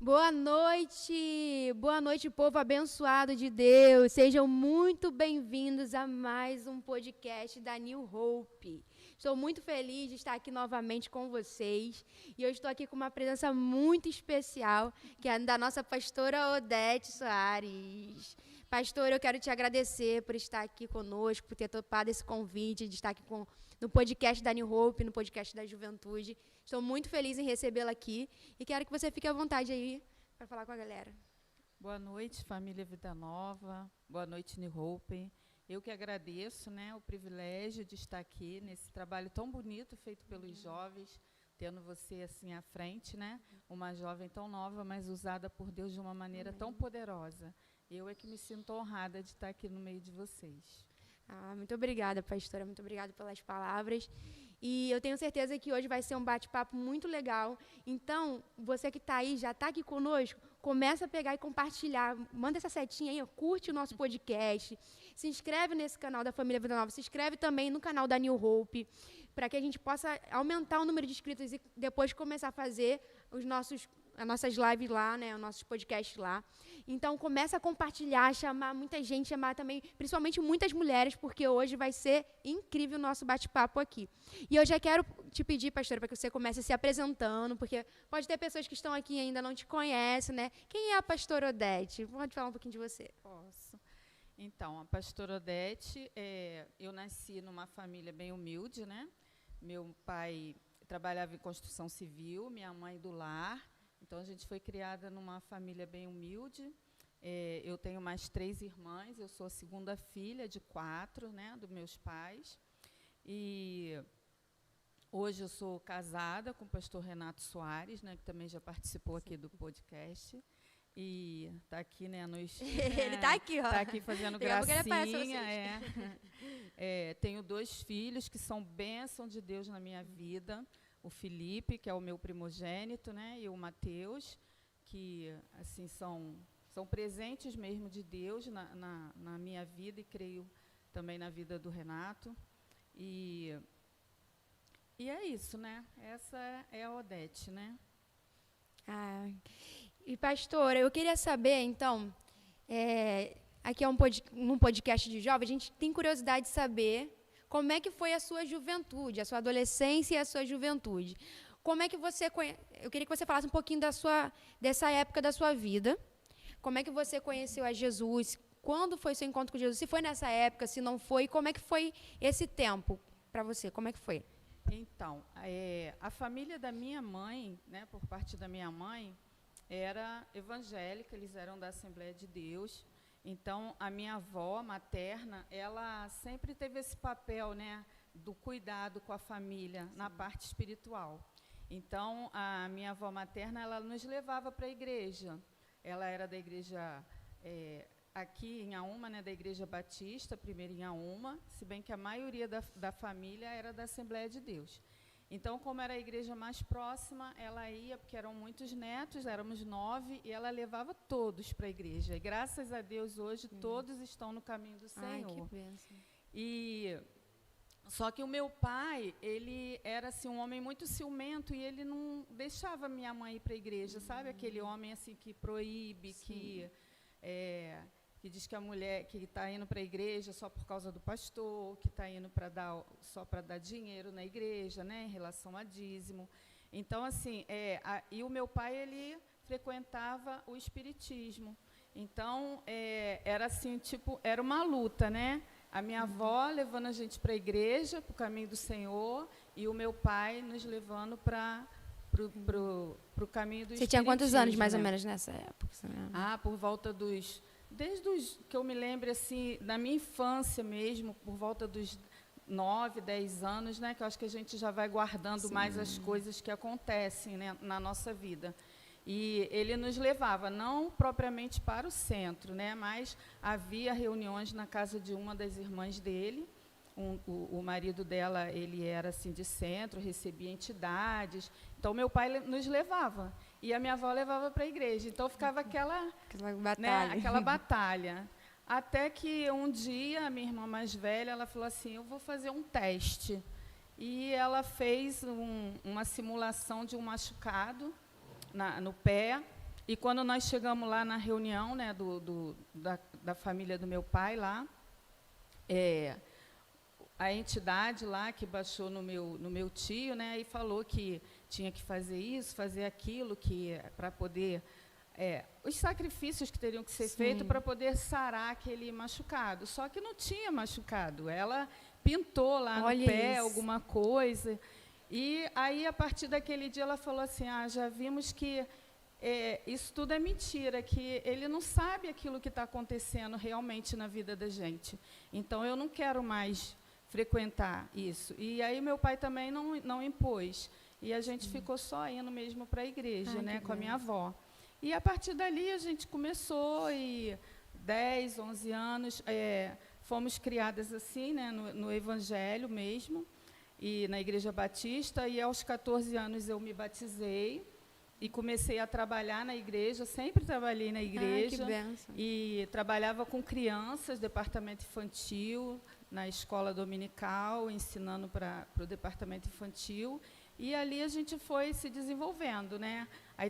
Boa noite, povo abençoado de Deus. Sejam muito bem-vindos a mais um podcast da New Hope. Estou muito feliz de estar aqui novamente com vocês e eu estou aqui com uma presença muito especial, que é da nossa pastora Odete Soares. Pastor, eu quero te agradecer por estar aqui conosco, por ter topado esse convite de estar aqui no podcast da New Hope, no podcast da Juventude. Estou muito feliz em recebê-la aqui e quero que você fique à vontade aí para falar com a galera. Boa noite, família Vida Nova. Boa noite, New Hope. Eu que agradeço, o privilégio de estar aqui nesse trabalho tão bonito feito pelos jovens, tendo você assim à frente, Uma jovem tão nova, mas usada por Deus de uma maneira tão poderosa. Eu é que me sinto honrada de estar aqui no meio de vocês. Muito obrigada, pastora. Muito obrigada pelas palavras. E eu tenho certeza que hoje vai ser um bate-papo muito legal. Então, você que está aí, já está aqui conosco, começa a pegar e compartilhar. Manda essa setinha aí, curte o nosso podcast. Se inscreve nesse canal da Família Vida Nova. Se inscreve também no canal da New Hope, para que a gente possa aumentar o número de inscritos e depois começar a fazer as nossas lives lá, os nossos podcasts lá. Então, começa a compartilhar, chamar muita gente, chamar também, principalmente muitas mulheres, porque hoje vai ser incrível o nosso bate-papo aqui. E eu já quero te pedir, pastora, para que você comece se apresentando, porque pode ter pessoas que estão aqui e ainda não te conhecem, Quem é a pastora Odete? Pode falar um pouquinho de você. Posso. Então, a pastora Odete, eu nasci numa família bem humilde, Meu pai trabalhava em construção civil, minha mãe do lar. Então, a gente foi criada numa família bem humilde. Eu tenho mais 3 irmãs, eu sou a segunda filha de 4, dos meus pais. E hoje eu sou casada com o pastor Renato Soares, que também já participou aqui do podcast. E está aqui, nos... Ele está aqui, ó. Está aqui fazendo gracinha. Tenho 2 filhos que são bênção de Deus na minha vida. O Felipe, que é o meu primogênito, e o Mateus, que assim são presentes mesmo de Deus na minha vida e creio também na vida do Renato. E é isso, Essa é a Odete, E, pastora, eu queria saber, então, aqui é um podcast de jovem, a gente tem curiosidade de saber como é que foi a sua juventude, a sua adolescência e a sua juventude. Como é que eu queria que você falasse um pouquinho dessa época da sua vida. Como é que você conheceu a Jesus? Quando foi seu encontro com Jesus? Se foi nessa época, se não foi, como é que foi esse tempo para você? Como é que foi? Então, a família da minha mãe, por parte da minha mãe, era evangélica, eles eram da Assembleia de Deus. Então, a minha avó materna, ela sempre teve esse papel, do cuidado com a família. Sim. Na parte espiritual. Então, a minha avó materna, ela nos levava para a igreja. Ela era da igreja aqui em Auma, da Igreja Batista, primeiro em Auma, se bem que a maioria da família era da Assembleia de Deus. Então, como era a igreja mais próxima, ela ia, porque eram muitos netos, éramos 9, e ela levava todos para a igreja. E, graças a Deus, hoje, todos estão no caminho do Senhor. Ai, que bênção. Só que o meu pai, ele era assim, um homem muito ciumento, e ele não deixava minha mãe ir para a igreja, sabe? Aquele homem assim, que proíbe, que diz que a mulher que está indo para a igreja só por causa do pastor, que está indo só para dar dinheiro na igreja, em relação a dízimo. Então, assim, e o meu pai, ele frequentava o espiritismo. Então, era assim, tipo, era uma luta, A minha avó levando a gente para a igreja, para o caminho do Senhor, e o meu pai nos levando para o caminho do espiritismo. Você tinha quantos anos, mais ou menos, nessa época? Por volta desde os que eu me lembro, assim, da minha infância mesmo, por volta dos 9, 10 anos, que eu acho que a gente já vai guardando Sim. mais as coisas que acontecem, na nossa vida. E ele nos levava, não propriamente para o centro, mas havia reuniões na casa de uma das irmãs dele. O marido dela, ele era assim de centro, recebia entidades. Então, meu pai nos levava. E a minha avó levava para a igreja. Então, ficava aquela batalha. Aquela batalha. Até que um dia, a minha irmã mais velha, ela falou assim, eu vou fazer um teste. E ela fez uma simulação de um machucado no pé. E quando nós chegamos lá na reunião, né, da família do meu pai lá, a entidade lá que baixou no meu tio, né, e falou que tinha que fazer isso, fazer aquilo, que para poder os sacrifícios que teriam que ser feitos para poder sarar aquele machucado. Só que não tinha machucado. Ela pintou lá no pé alguma coisa. E aí, a partir daquele dia, ela falou assim, já vimos que isso tudo é mentira, que ele não sabe aquilo que está acontecendo realmente na vida da gente. Então, eu não quero mais frequentar isso. E aí, meu pai também não impôs. E a gente ficou só indo mesmo para a igreja, né, com a minha avó. E, a partir dali, a gente começou, e 10, 11 anos, fomos criadas assim, né, no Evangelho mesmo, e na Igreja Batista, e aos 14 anos eu me batizei, e comecei a trabalhar na igreja, sempre trabalhei na igreja, que bênção. E trabalhava com crianças, departamento infantil, na escola dominical, ensinando para o departamento infantil, e ali a gente foi se desenvolvendo, né? Aí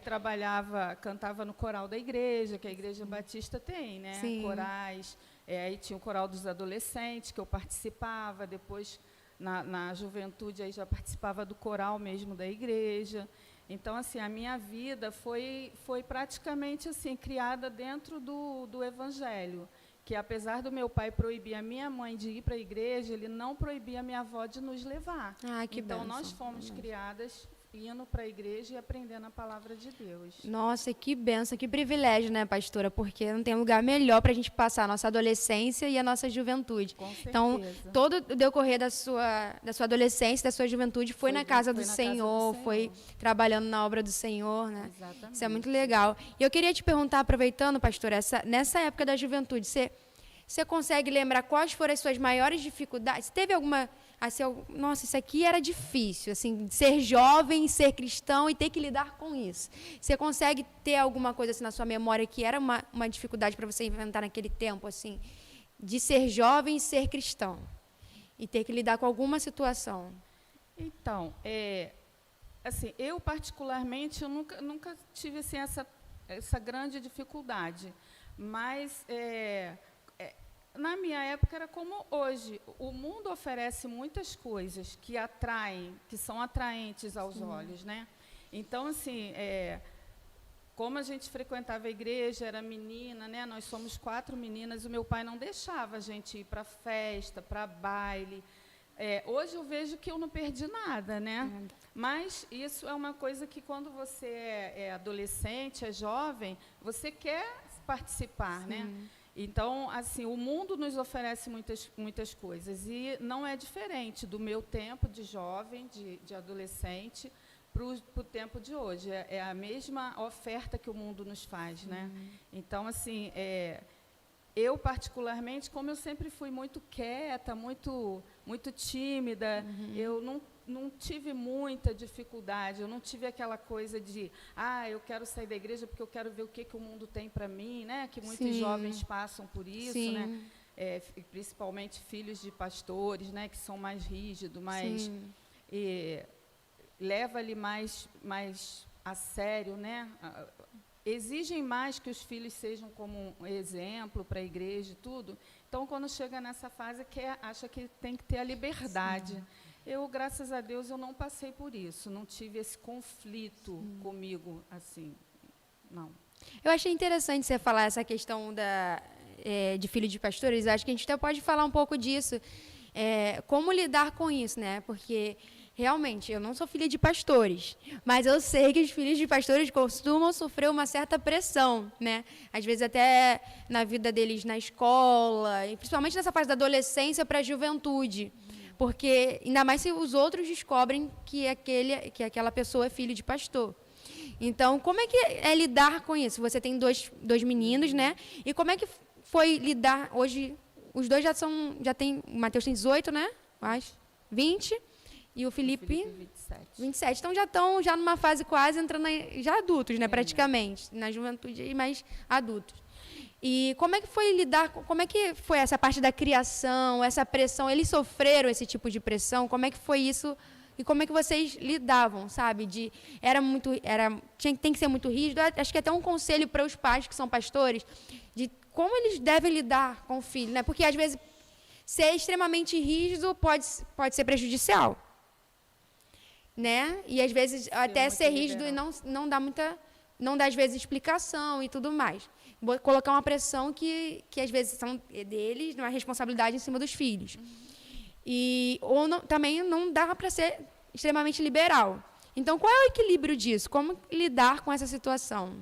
cantava no coral da igreja, que a Igreja Batista tem, né? Corais. Aí tinha o coral dos adolescentes, que eu participava. Depois, na juventude, aí já participava do coral mesmo da igreja. Então, assim, a minha vida foi praticamente assim, criada dentro do Evangelho. Que, apesar do meu pai proibir a minha mãe de ir para a igreja, ele não proibia a minha avó de nos levar. Então, nós fomos criadas indo para a igreja e aprendendo a palavra de Deus. Nossa, que bênção, que privilégio, né, pastora? Porque não tem lugar melhor para a gente passar a nossa adolescência e a nossa juventude. Com certeza. Então, todo o decorrer da sua adolescência, da sua juventude, foi na casa do Senhor, foi trabalhando na obra do Senhor, né? Exatamente. Isso é muito legal. E eu queria te perguntar, aproveitando, pastora, nessa época da juventude, você consegue lembrar quais foram as suas maiores dificuldades? Teve alguma... Assim, nossa, isso aqui era difícil, assim, ser jovem, ser cristão e ter que lidar com isso. Você consegue ter alguma coisa assim na sua memória que era uma dificuldade para você inventar naquele tempo, assim, de ser jovem e ser cristão? E ter que lidar com alguma situação? Então, assim, eu particularmente, eu nunca tive assim, essa grande dificuldade, mas... na minha época era como hoje. O mundo oferece muitas coisas que atraem, que são atraentes aos olhos, né? Então, assim, como a gente frequentava a igreja, era menina, né? Nós somos 4 meninas, o meu pai não deixava a gente ir para festa, para baile. Hoje eu vejo que eu não perdi nada, né? Mas isso é uma coisa que quando você é adolescente, é jovem, você quer participar, né? Então, assim, o mundo nos oferece muitas coisas, e não é diferente do meu tempo de jovem, de adolescente, para o tempo de hoje. É a mesma oferta que o mundo nos faz, né? Então, assim, eu, particularmente, como eu sempre fui muito quieta, muito tímida, eu não tive muita dificuldade, eu não tive aquela coisa de, eu quero sair da igreja porque eu quero ver o que o mundo tem para mim, né? Que muitos jovens passam por isso, né? Principalmente filhos de pastores, né? Que são mais rígidos, mais leva-lhe mais a sério, né? Exigem mais que os filhos sejam como um exemplo para a igreja e tudo. Então, quando chega nessa fase, acha que tem que ter a liberdade. Eu, graças a Deus, eu não passei por isso. Não tive esse conflito comigo, assim, não. Eu achei interessante você falar essa questão de filho de pastores. Acho que a gente até pode falar um pouco disso. Como lidar com isso, né? Porque... Realmente, eu não sou filha de pastores, mas eu sei que os filhos de pastores costumam sofrer uma certa pressão, né? Às vezes até na vida deles na escola, e principalmente nessa fase da adolescência para a juventude, porque ainda mais se os outros descobrem que aquela pessoa é filho de pastor. Então, como é que é lidar com isso? Você tem dois meninos, né? E como é que foi lidar hoje? Os dois já tem, o Mateus tem 18, né? Acho, 20. E o Felipe 27. Então, já estão numa fase quase entrando já adultos, né, praticamente. Na juventude, mais adultos. E como é que foi lidar, como é que foi essa parte da criação, essa pressão? Eles sofreram esse tipo de pressão? Como é que foi isso e como é que vocês lidavam, sabe? Tem que ser muito rígido. Acho que até um conselho para os pais que são pastores, de como eles devem lidar com o filho, né? Porque às vezes ser extremamente rígido pode ser prejudicial, né? E às vezes até ser rígido e não dá às vezes explicação e tudo mais. Colocar uma pressão que às vezes são deles, não é responsabilidade em cima dos filhos. Também não dá para ser extremamente liberal. Então, qual é o equilíbrio disso? Como lidar com essa situação?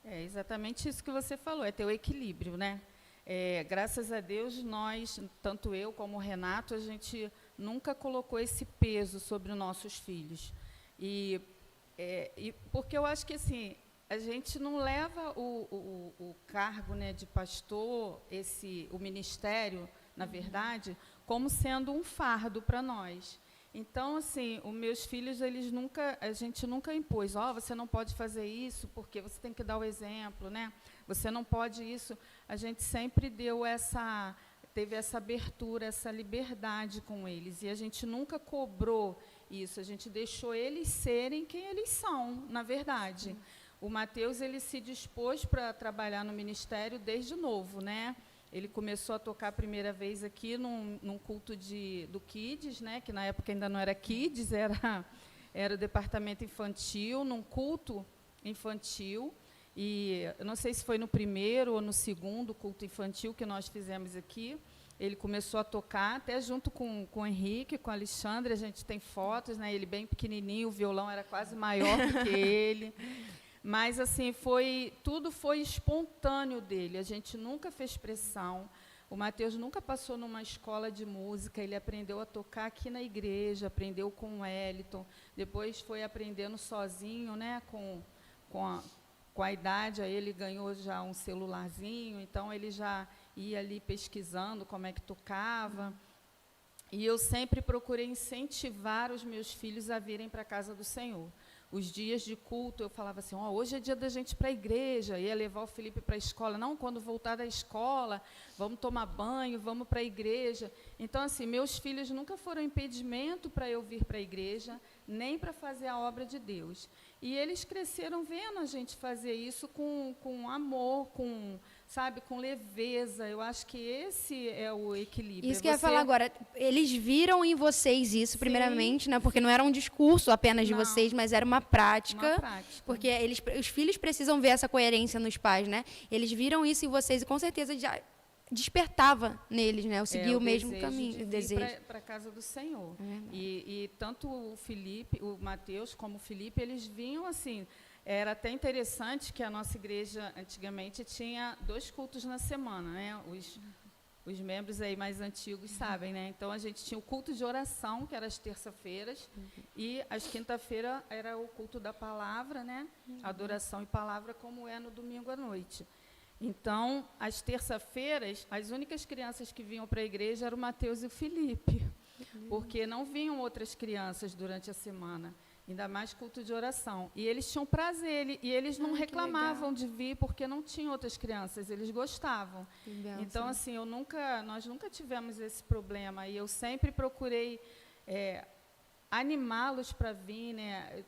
É exatamente isso que você falou, é ter o equilíbrio, né? Graças a Deus, nós, tanto eu como o Renato, a gente nunca colocou esse peso sobre os nossos filhos. Porque eu acho que, assim, a gente não leva o cargo, né, de pastor, o ministério, na verdade, como sendo um fardo para nós. Então, assim, os meus filhos, a gente nunca impôs, você não pode fazer isso, porque você tem que dar o exemplo, né? Você não pode isso. A gente sempre teve essa abertura, essa liberdade com eles, e a gente nunca cobrou isso, a gente deixou eles serem quem eles são, na verdade. Sim. O Mateus, ele se dispôs para trabalhar no ministério desde novo, né? Ele começou a tocar a primeira vez aqui num culto do Kids, né? Que na época ainda não era Kids, era o departamento infantil, num culto infantil. E eu não sei se foi no primeiro ou no segundo culto infantil que nós fizemos aqui. Ele começou a tocar, até junto com o Henrique, com o Alexandre, a gente tem fotos, né? Ele bem pequenininho, o violão era quase maior do que ele. Mas, assim, tudo foi espontâneo dele, a gente nunca fez pressão. O Mateus nunca passou numa escola de música, ele aprendeu a tocar aqui na igreja, aprendeu com o Wellington, depois foi aprendendo sozinho, né, com a idade, aí ele ganhou já um celularzinho, então ele já ia ali pesquisando como é que tocava. E eu sempre procurei incentivar os meus filhos a virem para a casa do Senhor. Os dias de culto, eu falava assim, hoje é dia da gente ir para a igreja, ia levar o Felipe para a escola. Não, quando voltar da escola, vamos tomar banho, vamos para a igreja. Então, assim, meus filhos nunca foram impedimento para eu vir para a igreja, nem para fazer a obra de Deus. E eles cresceram vendo a gente fazer isso com amor, com leveza. Eu acho que esse é o equilíbrio. Isso que eu ia falar agora. Eles viram em vocês isso, primeiramente, né? Porque não era um discurso apenas de vocês, mas era uma prática. Porque os filhos precisam ver essa coerência nos pais, né? Eles viram isso em vocês e, com certeza, já despertava neles, né? Eu segui o mesmo caminho, o desejo. Para a casa do Senhor. E tanto o Mateus como o Felipe, eles vinham assim. Era até interessante que a nossa igreja, antigamente, tinha 2 cultos na semana, né? Os membros aí mais antigos sabem, né? Então, a gente tinha o culto de oração, que era às terça-feiras, e às quinta-feira era o culto da palavra, né? Adoração e palavra, como é no domingo à noite. Então, às terça-feiras, as únicas crianças que vinham para a igreja eram o Mateus e o Felipe, porque não vinham outras crianças durante a semana. Ainda mais culto de oração. E eles tinham prazer, e eles não reclamavam de vir, porque não tinham outras crianças, eles gostavam. Então, assim, nós nunca tivemos esse problema, e eu sempre procurei animá-los para vir, né?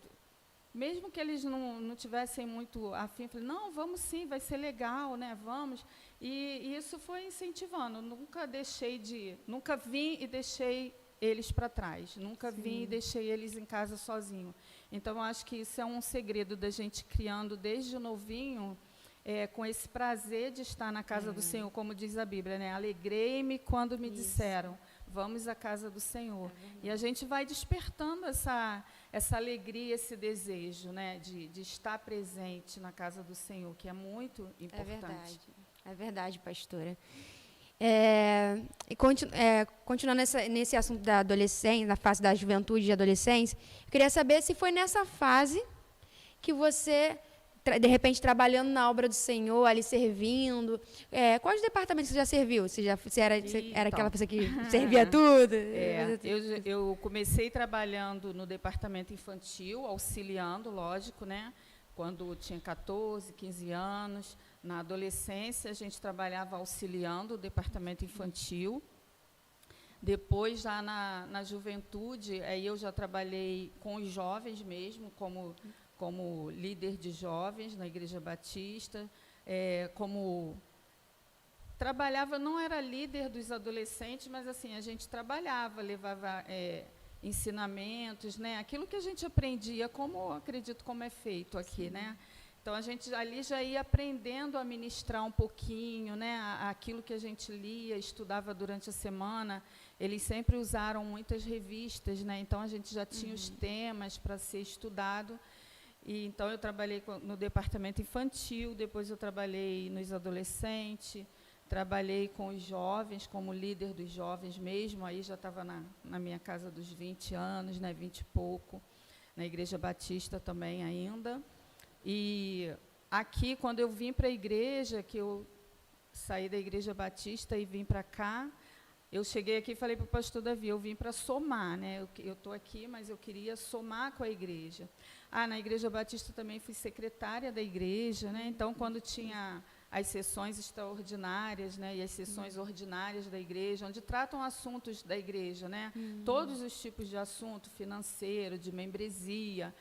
Mesmo que eles não tivessem muito afim, falei, não, vamos sim, vai ser legal, né? Vamos. E isso foi incentivando. Nunca vim e deixei eles para trás. Nunca vim e deixei eles em casa sozinho. Então, eu acho que isso é um segredo da gente criando desde novinho, com esse prazer de estar na casa do Senhor, como diz a Bíblia, né? Alegrei-me quando me disseram, vamos à casa do Senhor. E a gente vai despertando essa alegria, esse desejo, né? De estar presente na casa do Senhor, que é muito importante. É verdade, pastora. Continuando nesse assunto da adolescência, na fase da juventude e adolescência, eu queria saber se foi nessa fase que você, de repente, trabalhando na obra do Senhor, ali servindo, quais departamentos você já serviu? Você era aquela pessoa que servia tudo? Eu comecei trabalhando no departamento infantil, auxiliando, lógico, né? Quando tinha 14, 15 anos. Na adolescência, a gente trabalhava auxiliando o departamento infantil. Depois, já na juventude, aí eu já trabalhei com os jovens mesmo, como líder de jovens na Igreja Batista, trabalhava, não era líder dos adolescentes, mas assim, a gente trabalhava, levava ensinamentos, né? Aquilo que a gente aprendia, acredito como é feito aqui, né? Então, a gente ali já ia aprendendo a ministrar um pouquinho, né? Aquilo que a gente lia, estudava durante a semana. Eles sempre usaram muitas revistas, né? Então, a gente já tinha os temas para ser estudado. E, então, eu trabalhei no departamento infantil, depois eu trabalhei nos adolescentes, trabalhei com os jovens, como líder dos jovens mesmo, aí já estava na minha casa dos 20 anos, né, 20 e pouco, na Igreja Batista também ainda. E aqui, quando eu vim para a igreja, que eu saí da Igreja Batista e vim para cá, eu cheguei aqui e falei para o pastor Davi, eu vim para somar, né? Eu estou aqui, mas eu queria somar com a igreja. Na Igreja Batista também fui secretária da igreja, né? Então, quando tinha as sessões extraordinárias, né, e as sessões ordinárias da igreja, onde tratam assuntos da igreja, né? Todos os tipos de assunto, financeiro, de membresia,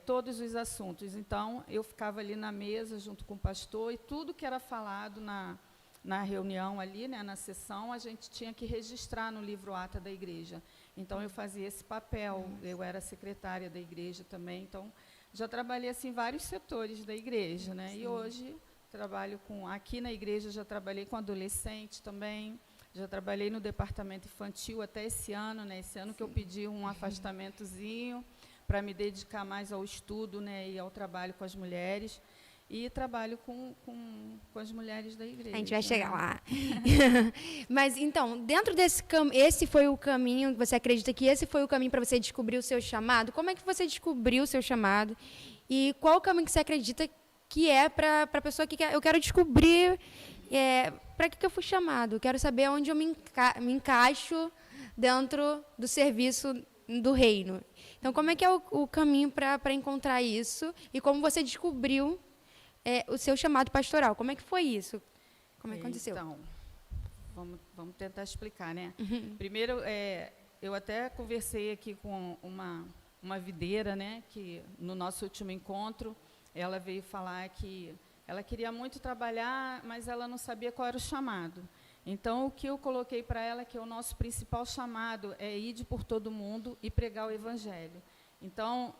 todos os assuntos. Então, eu ficava ali na mesa junto com o pastor e tudo que era falado na reunião ali, né, na sessão, a gente tinha que registrar no livro ata da igreja. Então, eu fazia esse papel, eu era secretária da igreja também, então, já trabalhei assim, em vários setores da igreja, né? E hoje trabalho aqui na igreja, já trabalhei com adolescente também, já trabalhei no departamento infantil até esse ano, né? Esse ano que eu pedi um afastamentozinho para me dedicar mais ao estudo, né, e ao trabalho com as mulheres. E trabalho com as mulheres da igreja. A gente vai chegar lá. Mas, então, dentro desse esse foi o caminho, você acredita que esse foi o caminho para você descobrir o seu chamado? Como é que você descobriu o seu chamado? E qual o caminho que você acredita que é para a pessoa que quer? Eu quero descobrir para que eu fui chamado. Eu quero saber onde eu me encaixo dentro do serviço do reino. Então, como é que é o caminho para encontrar isso? E como você descobriu o seu chamado pastoral? Como é que foi isso? Como é que aconteceu? Então, vamos tentar explicar, né? Primeiro, eu até conversei aqui com uma videira, né, que no nosso último encontro, ela veio falar que ela queria muito trabalhar, mas ela não sabia qual era o chamado. Então, o que eu coloquei para ela é que o nosso principal chamado é ir por todo mundo e pregar o Evangelho. Então,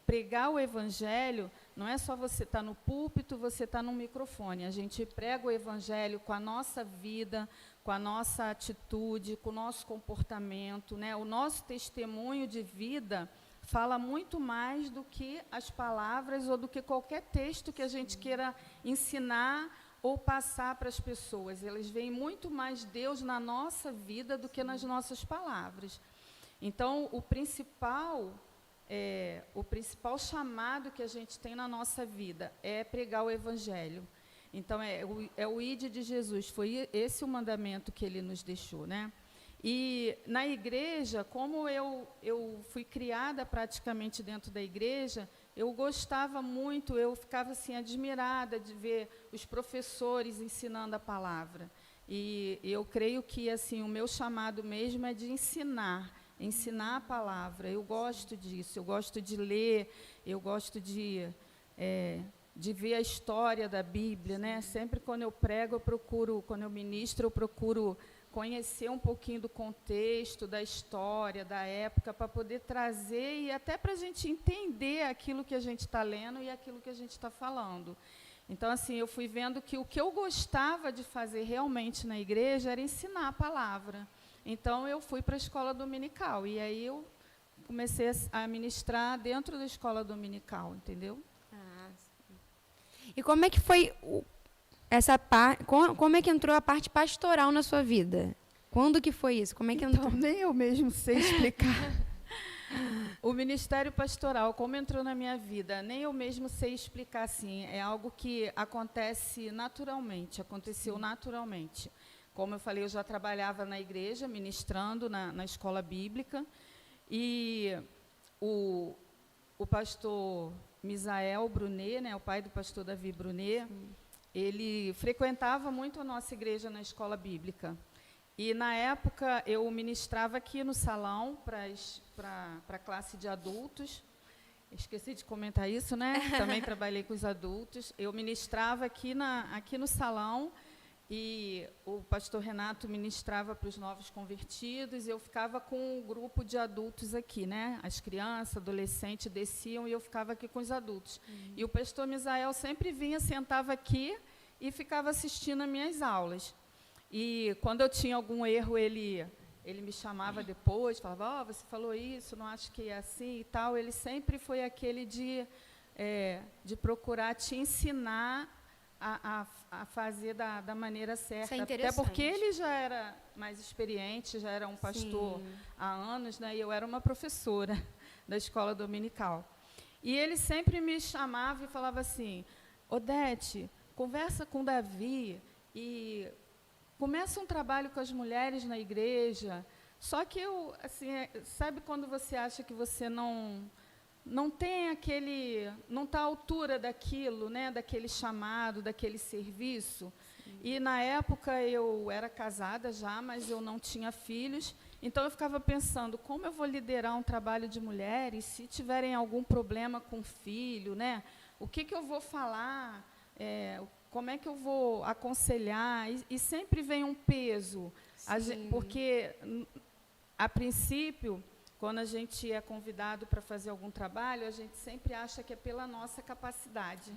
pregar o Evangelho não é só você estar no púlpito, você estar no microfone. A gente prega o Evangelho com a nossa vida, com a nossa atitude, com o nosso comportamento, né? O nosso testemunho de vida fala muito mais do que as palavras ou do que qualquer texto que a gente queira ensinar ou passar para as pessoas. Eles veem muito mais Deus na nossa vida do que nas nossas palavras. Então, o principal chamado que a gente tem na nossa vida é pregar o Evangelho. Então, é o ide de Jesus, foi esse o mandamento que ele nos deixou, né? E na igreja, como eu fui criada praticamente dentro da igreja, eu gostava muito, eu ficava assim admirada de ver os professores ensinando a palavra. E eu creio que assim o meu chamado mesmo é de ensinar a palavra. Eu gosto disso, eu gosto de ler, eu gosto de ver a história da Bíblia, né? Sempre quando eu prego, quando eu ministro, eu procuro conhecer um pouquinho do contexto, da história, da época, para poder trazer e até para a gente entender aquilo que a gente está lendo e aquilo que a gente está falando. Então, assim, eu fui vendo que o que eu gostava de fazer realmente na igreja era ensinar a palavra. Então, eu fui para a escola dominical, e aí eu comecei a ministrar dentro da escola dominical, entendeu? E como é que foi essa parte? Como é que entrou a parte pastoral na sua vida? Quando que foi isso? Como é que entrou? Então, nem eu mesmo sei explicar. O ministério pastoral, como entrou na minha vida, nem eu mesmo sei explicar assim. É algo que acontece naturalmente, aconteceu naturalmente. Como eu falei, eu já trabalhava na igreja, ministrando na escola bíblica, e o pastor Misael Brunet, né, o pai do pastor Davi Brunet, ele frequentava muito a nossa igreja na escola bíblica. E, na época, eu ministrava aqui no salão para a classe de adultos. Esqueci de comentar isso, né? Também trabalhei com os adultos. Eu ministrava aqui no salão e o pastor Renato ministrava para os novos convertidos. E eu ficava com um grupo de adultos aqui, né? As crianças, adolescentes desciam e eu ficava aqui com os adultos. E o pastor Misael sempre vinha, sentava aqui e ficava assistindo as minhas aulas. E quando eu tinha algum erro, ele me chamava depois, falava, você falou isso, não acho que é assim e tal. Ele sempre foi aquele de procurar te ensinar a fazer da maneira certa. Até porque ele já era mais experiente, já era um pastor há anos, né, e eu era uma professora da escola dominical. E ele sempre me chamava e falava assim, Odete, conversa com Davi e começa um trabalho com as mulheres na igreja. Só que eu, assim, sabe quando você acha que você não tem não está à altura daquilo, né, daquele chamado, daquele serviço? E, na época, eu era casada já, mas eu não tinha filhos. Então, eu ficava pensando, como eu vou liderar um trabalho de mulheres se tiverem algum problema com filho, né? O que eu vou falar? Como é que eu vou aconselhar? E sempre vem um peso, porque, a princípio, quando a gente é convidado para fazer algum trabalho, a gente sempre acha que é pela nossa capacidade.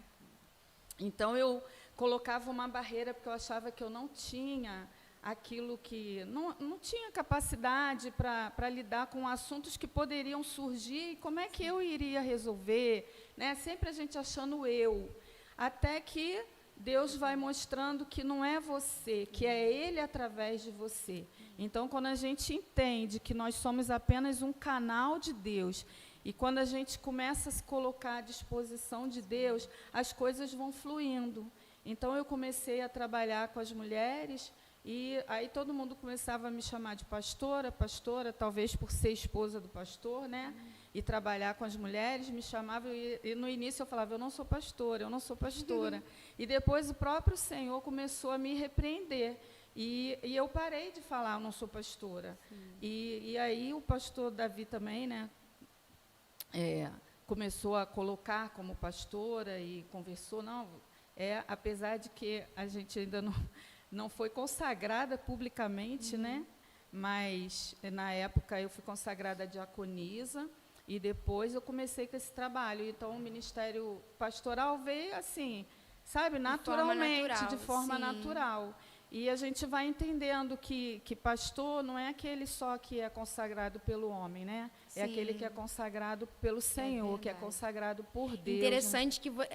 Então, eu colocava uma barreira, porque eu achava que eu não tinha aquilo que... Não tinha capacidade para lidar com assuntos que poderiam surgir, e como é que eu iria resolver? Né? Sempre a gente achando eu. Até que Deus vai mostrando que não é você, que é Ele através de você. Então, quando a gente entende que nós somos apenas um canal de Deus, e quando a gente começa a se colocar à disposição de Deus, as coisas vão fluindo. Então, eu comecei a trabalhar com as mulheres, e aí todo mundo começava a me chamar de pastora, talvez por ser esposa do pastor, né? E trabalhar com as mulheres, me chamavam, e no início eu falava, eu não sou pastora. E depois o próprio Senhor começou a me repreender. E eu parei de falar, eu não sou pastora. E aí o pastor Davi também, né, começou a colocar como pastora e conversou. Apesar de que a gente ainda não foi consagrada publicamente, né? Mas, na época, eu fui consagrada a diaconisa, e depois eu comecei com esse trabalho. Então, o ministério pastoral veio assim, sabe, naturalmente, de forma natural. E a gente vai entendendo que pastor não é aquele só que é consagrado pelo homem, né? Sim. É aquele que é consagrado pelo Senhor, que é consagrado por Deus. Interessante, né? Que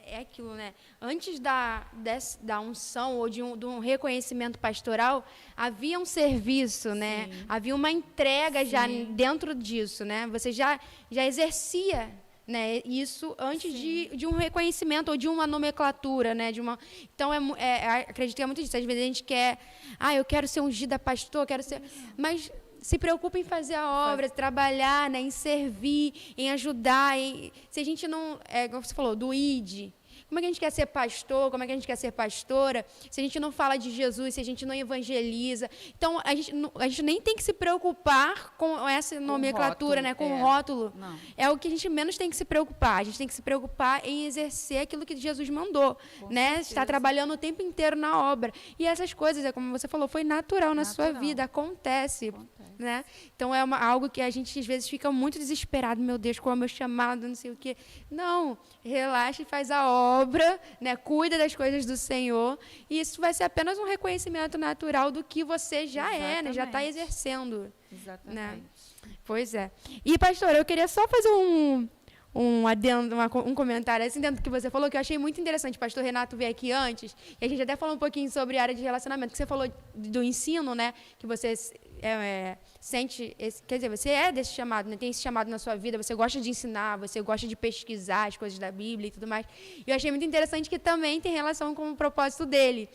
é aquilo, né? Antes da unção ou de um reconhecimento pastoral, havia um serviço, né? Havia uma entrega já dentro disso, né? Você já exercia, né, isso antes de um reconhecimento ou de uma nomenclatura, né, então acredito que é muito disso. Às vezes a gente quer, eu quero ser ungida pastor, mas se preocupa em fazer a obra, trabalhar, né, em servir, em ajudar, se a gente não, como você falou, do ID. Como é que a gente quer ser pastor? Como é que a gente quer ser pastora? Se a gente não fala de Jesus, se a gente não evangeliza. Então, a gente nem tem que se preocupar com essa nomenclatura, né? Com o rótulo. Não. É o que a gente menos tem que se preocupar. A gente tem que se preocupar em exercer aquilo que Jesus mandou. Né? Estar trabalhando o tempo inteiro na obra. E essas coisas, como você falou, foi natural na sua vida. Acontece. Né? Então, algo que a gente, às vezes, fica muito desesperado. Meu Deus, qual é o meu chamado? Não sei o quê. Não, relaxa e faz a obra, né? Cuida das coisas do Senhor, e isso vai ser apenas um reconhecimento natural do que você já né? Já está exercendo. Exatamente. Né? Pois é. E, pastora, eu queria só fazer um adendo, um comentário assim dentro do que você falou, que eu achei muito interessante. O pastor Renato veio aqui antes, e a gente até falou um pouquinho sobre a área de relacionamento, que você falou do ensino, né? Que você sente, quer dizer, você é desse chamado, né? Tem esse chamado na sua vida, você gosta de ensinar, você gosta de pesquisar as coisas da Bíblia e tudo mais. E eu achei muito interessante que também tem relação com o propósito dele.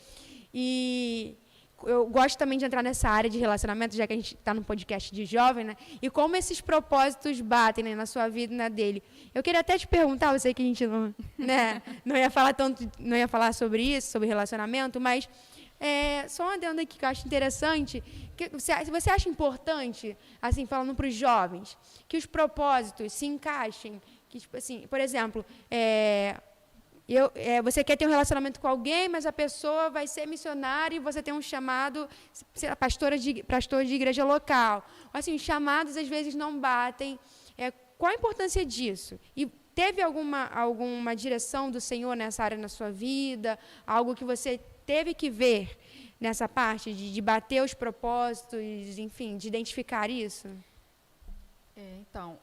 E eu gosto também de entrar nessa área de relacionamento, já que a gente está num podcast de jovem, né? E como esses propósitos batem, né, na sua vida e na dele. Eu queria até te perguntar, eu sei que a gente não ia falar sobre isso, sobre relacionamento, mas Só um adendo aqui que eu acho interessante, que você acha importante, assim, falando para os jovens, que os propósitos se encaixem, que, tipo assim, por exemplo, você quer ter um relacionamento com alguém, mas a pessoa vai ser missionária e você tem um chamado, sei lá, pastor de igreja local. Assim, os chamados às vezes não batem. Qual a importância disso? E teve alguma direção do Senhor nessa área na sua vida? Algo que você teve que ver nessa parte de bater os propósitos, enfim, de identificar isso? Então,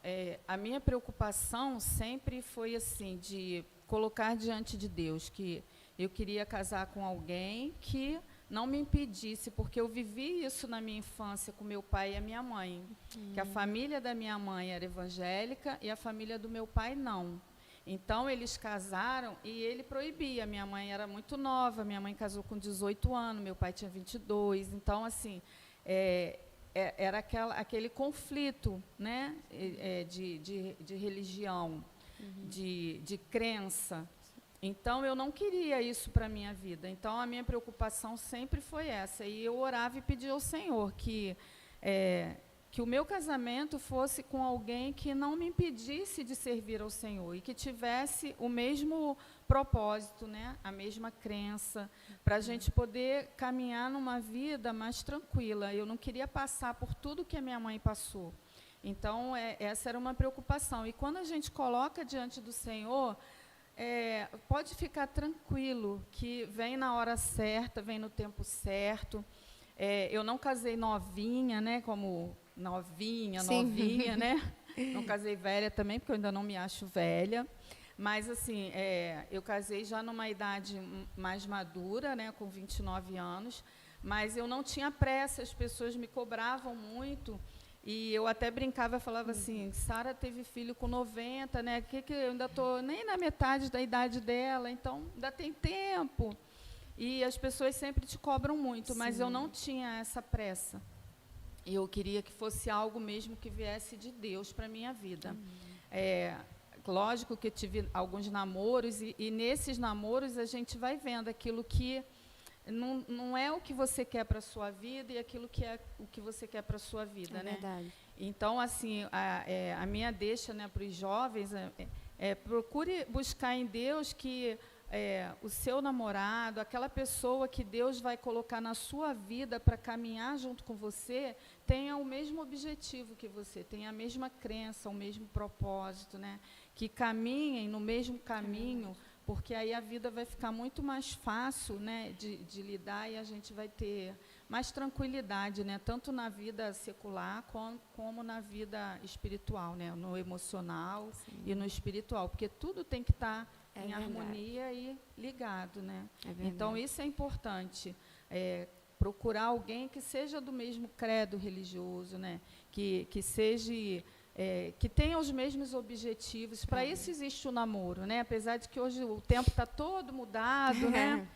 a minha preocupação sempre foi assim, de colocar diante de Deus que eu queria casar com alguém que não me impedisse, porque eu vivi isso na minha infância com meu pai e a minha mãe, que a família da minha mãe era evangélica e a família do meu pai não. Então, eles casaram e ele proibia. Minha mãe era muito nova, minha mãe casou com 18 anos, meu pai tinha 22. Então, assim, era aquele conflito, né, de religião, de crença. Então, eu não queria isso para a minha vida. Então, a minha preocupação sempre foi essa. E eu orava e pedia ao Senhor que o meu casamento fosse com alguém que não me impedisse de servir ao Senhor e que tivesse o mesmo propósito, né, a mesma crença, para a gente poder caminhar numa vida mais tranquila. Eu não queria passar por tudo que a minha mãe passou. Então, essa era uma preocupação. E quando a gente coloca diante do Senhor, pode ficar tranquilo, que vem na hora certa, vem no tempo certo. Eu não casei novinha, né, como novinha, né? Não casei velha também, porque eu ainda não me acho velha. Mas, assim, eu casei já numa idade mais madura, né, com 29 anos, mas eu não tinha pressa, as pessoas me cobravam muito, e eu até brincava, falava assim, Sara teve filho com 90, né, que eu ainda estou nem na metade da idade dela, então ainda tem tempo. E as pessoas sempre te cobram muito, mas eu não tinha essa pressa. E eu queria que fosse algo mesmo que viesse de Deus para a minha vida. Lógico que eu tive alguns namoros, e nesses namoros a gente vai vendo aquilo que não é o que você quer para a sua vida e aquilo que é o que você quer para a sua vida. Né? Verdade. Então, assim, a minha deixa, né, para os jovens procure buscar em Deus que o seu namorado, aquela pessoa que Deus vai colocar na sua vida para caminhar junto com você, tenha o mesmo objetivo que você, tenha a mesma crença, o mesmo propósito, né? Que caminhem no mesmo caminho, porque aí a vida vai ficar muito mais fácil, né, de lidar, e a gente vai ter mais tranquilidade, né, tanto na vida secular como na vida espiritual, né, no emocional e no espiritual, porque tudo tem que estar em harmonia e ligado, né? Então, isso é importante, procurar alguém que seja do mesmo credo religioso, né? Que seja, que tenha os mesmos objetivos. Para isso existe o namoro, né? Apesar de que hoje o tempo está todo mudado, né?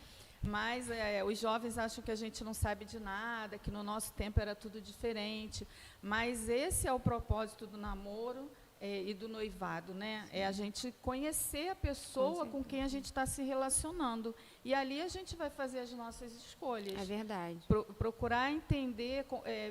Mas os jovens acham que a gente não sabe de nada, que no nosso tempo era tudo diferente. Mas esse é o propósito do namoro e do noivado, né? É a gente conhecer a pessoa com quem a gente está se relacionando. E ali a gente vai fazer as nossas escolhas. É verdade. Procurar entender,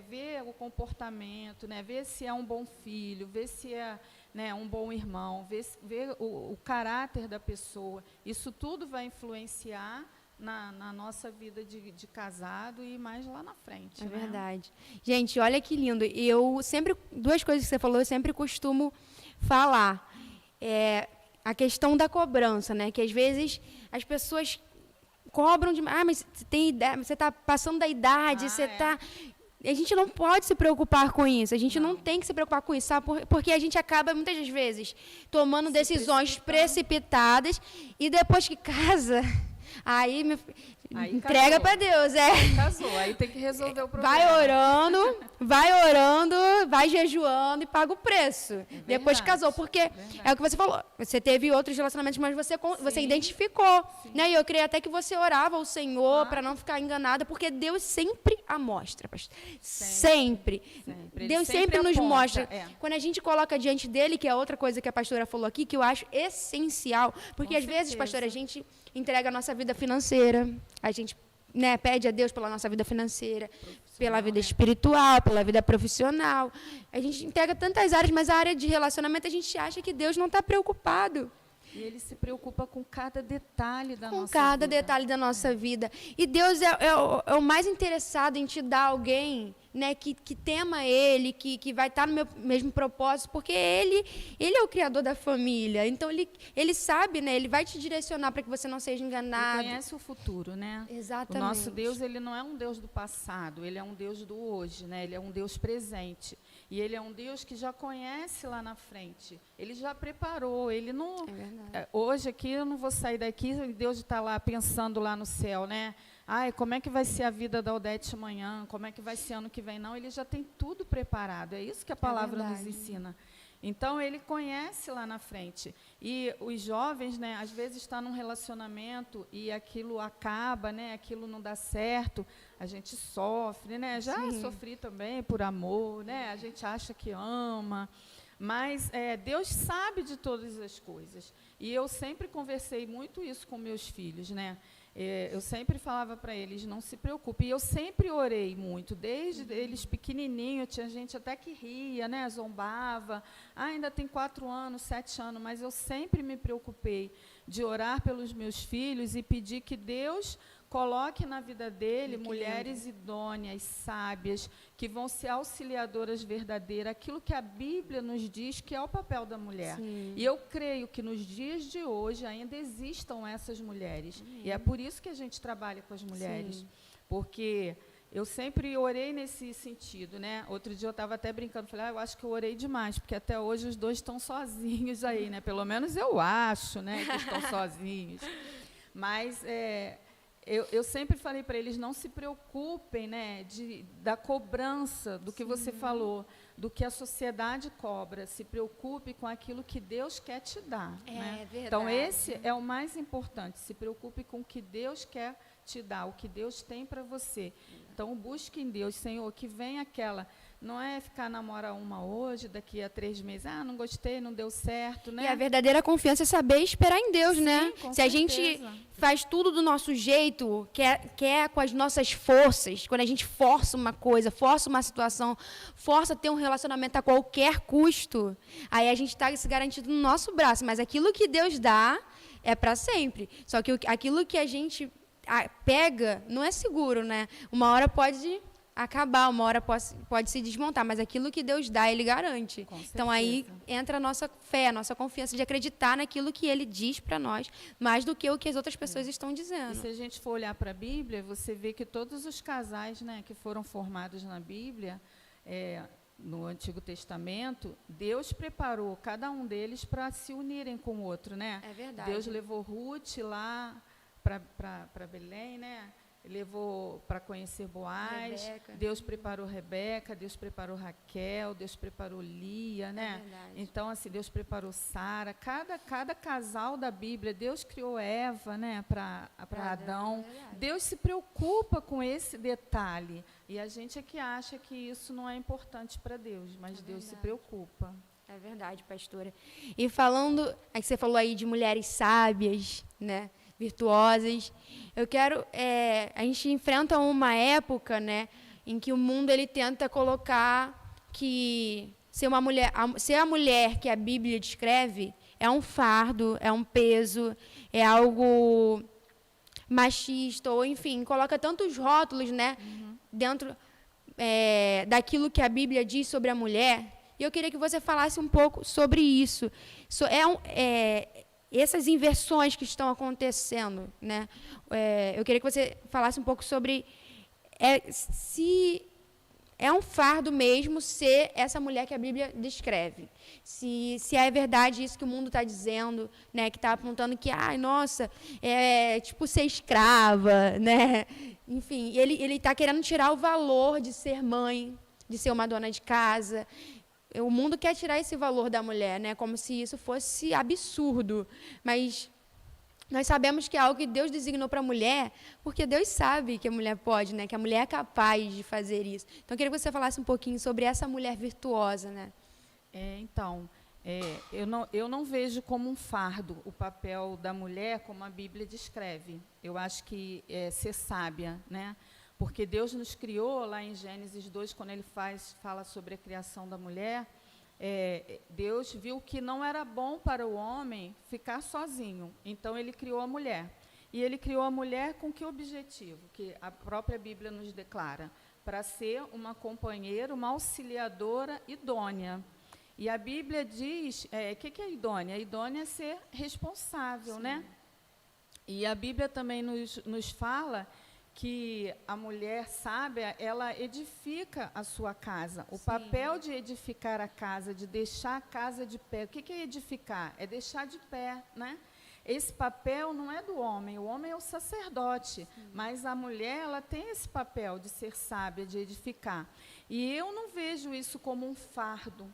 ver o comportamento, né? Ver se é um bom filho, ver se é, né, um bom irmão, ver o caráter da pessoa. Isso tudo vai influenciar na nossa vida de casado e mais lá na frente. É, né? verdade. Gente, olha que lindo. Eu sempre, duas coisas que você falou, eu sempre costumo falar. A questão da cobrança, né? Que às vezes as pessoas cobram de, mas você está passando da idade, você está... A gente não pode se preocupar com isso, a gente não tem que se preocupar com isso, sabe? Porque a gente acaba, muitas vezes, tomando decisões precipitadas e depois que casa... Aí entrega para Deus, Aí casou, aí tem que resolver o problema. Vai orando, vai jejuando e paga o preço. Depois que casou, porque é o que você falou. Você teve outros relacionamentos, mas você identificou. Né? E eu queria até que você orava ao Senhor para não ficar enganada, porque Deus sempre a mostra, pastor. Sempre. Deus sempre nos mostra. Quando a gente coloca diante dele, que é outra coisa que a pastora falou aqui, que eu acho essencial, porque às vezes, pastora, a gente entrega a nossa vida financeira, a gente né, pede a Deus pela nossa vida financeira, pela vida espiritual, pela vida profissional. A gente entrega tantas áreas, mas a área de relacionamento a gente acha que Deus não está preocupado. E Ele se preocupa com cada detalhe da nossa vida. Com cada detalhe da nossa vida. E Deus é o mais interessado em te dar alguém, né, que tema Ele, que vai estar no mesmo propósito, porque Ele é o criador da família. Então, Ele sabe, né, Ele vai te direcionar para que você não seja enganado. Ele conhece o futuro, né? Exatamente. O nosso Deus, Ele não é um Deus do passado, Ele é um Deus do hoje, né? Ele é um Deus presente. E Ele é um Deus que já conhece lá na frente. Ele já preparou. Ele não. Hoje aqui eu não vou sair daqui e Deus está lá pensando lá no céu, né? Ai, como é que vai ser a vida da Odete amanhã? Como é que vai ser ano que vem? Não, Ele já tem tudo preparado. É isso que a palavra nos ensina. Então, Ele conhece lá na frente. E os jovens, né, às vezes estão num relacionamento e aquilo acaba, né, aquilo não dá certo, a gente sofre, né? Já sofri também por amor, né? A gente acha que ama, mas Deus sabe de todas as coisas. E eu sempre conversei muito isso com meus filhos, né? Eu sempre falava para eles, não se preocupe. E eu sempre orei muito, desde eles pequenininhos, tinha gente até que ria, né, zombava. Ainda tem 4 anos, 7 anos, mas eu sempre me preocupei de orar pelos meus filhos e pedir que Deus coloque na vida dele mulheres idôneas, sábias, que vão ser auxiliadoras verdadeiras, aquilo que a Bíblia nos diz que é o papel da mulher. Sim. E eu creio que nos dias de hoje ainda existam essas mulheres. E é por isso que a gente trabalha com as mulheres. Sim. Porque eu sempre orei nesse sentido, né? Outro dia eu estava até brincando, falei, eu acho que eu orei demais, porque até hoje os dois estão sozinhos aí, né? Pelo menos eu acho, né, que estão sozinhos. Mas eu sempre falei para eles, não se preocupem, né, da cobrança, do que você falou, do que a sociedade cobra. Se preocupe com aquilo que Deus quer te dar. Né? Verdade. Então, esse é o mais importante. Se preocupe com o que Deus quer te dar, o que Deus tem para você. Então, busque em Deus, Senhor, que venha aquela... Não é ficar namorar uma hoje, daqui a 3 meses, não gostei, não deu certo, né? E a verdadeira confiança é saber esperar em Deus, né? Com Se certeza. A gente faz tudo do nosso jeito, quer com as nossas forças, quando a gente força uma coisa, força uma situação, força ter um relacionamento a qualquer custo, aí a gente está se garantindo no nosso braço, mas aquilo que Deus dá é para sempre. Só que aquilo que a gente pega não é seguro, né? Uma hora pode acabar, uma hora pode se desmontar, mas aquilo que Deus dá, Ele garante. Então, aí entra a nossa fé, a nossa confiança de acreditar naquilo que Ele diz para nós, mais do que o que as outras pessoas estão dizendo. E se a gente for olhar para a Bíblia, você vê que todos os casais, né, que foram formados na Bíblia, no Antigo Testamento, Deus preparou cada um deles para se unirem com o outro, né? É verdade. Deus levou Ruth lá para Belém, né? Levou para conhecer Boaz, Rebeca. Deus preparou Rebeca, Deus preparou Raquel, Deus preparou Lia, né? Então, assim, Deus preparou Sara. Cada casal da Bíblia, Deus criou Eva, né, para Adão. Deus se preocupa com esse detalhe. E a gente é que acha que isso não é importante para Deus, mas Deus se preocupa. É verdade, pastora. E falando, que você falou aí de mulheres sábias, né, virtuosas, eu quero, a gente enfrenta uma época, né, em que o mundo ele tenta colocar que ser a mulher que a Bíblia descreve é um fardo, é um peso, é algo machista, ou enfim, coloca tantos rótulos, né, dentro daquilo que a Bíblia diz sobre a mulher. E eu queria que você falasse um pouco sobre isso. Essas inversões que estão acontecendo, né? Eu queria que você falasse um pouco sobre se é um fardo mesmo ser essa mulher que a Bíblia descreve. Se é verdade isso que o mundo está dizendo, né? Que está apontando que, nossa, é tipo ser escrava, né? Enfim, ele está querendo tirar o valor de ser mãe, de ser uma dona de casa. O mundo quer tirar esse valor da mulher, né? Como se isso fosse absurdo. Mas nós sabemos que é algo que Deus designou para a mulher, porque Deus sabe que a mulher pode, né? Que a mulher é capaz de fazer isso. Então, eu queria que você falasse um pouquinho sobre essa mulher virtuosa, né? eu não vejo como um fardo o papel da mulher como a Bíblia descreve. Eu acho que é ser sábia, né? Porque Deus nos criou, lá em Gênesis 2, quando ele fala sobre a criação da mulher, Deus viu que não era bom para o homem ficar sozinho, então ele criou a mulher. E ele criou a mulher com que objetivo? Que a própria Bíblia nos declara, para ser uma companheira, uma auxiliadora idônea. E a Bíblia diz, que é idônea? A idônea é ser responsável, sim, né? E a Bíblia também nos fala que a mulher sábia, ela edifica a sua casa. O sim, papel de edificar a casa, de deixar a casa de pé. O que é edificar? É deixar de pé, né? Esse papel não é do homem, o homem é o sacerdote, sim, mas a mulher, ela tem esse papel de ser sábia, de edificar. E eu não vejo isso como um fardo.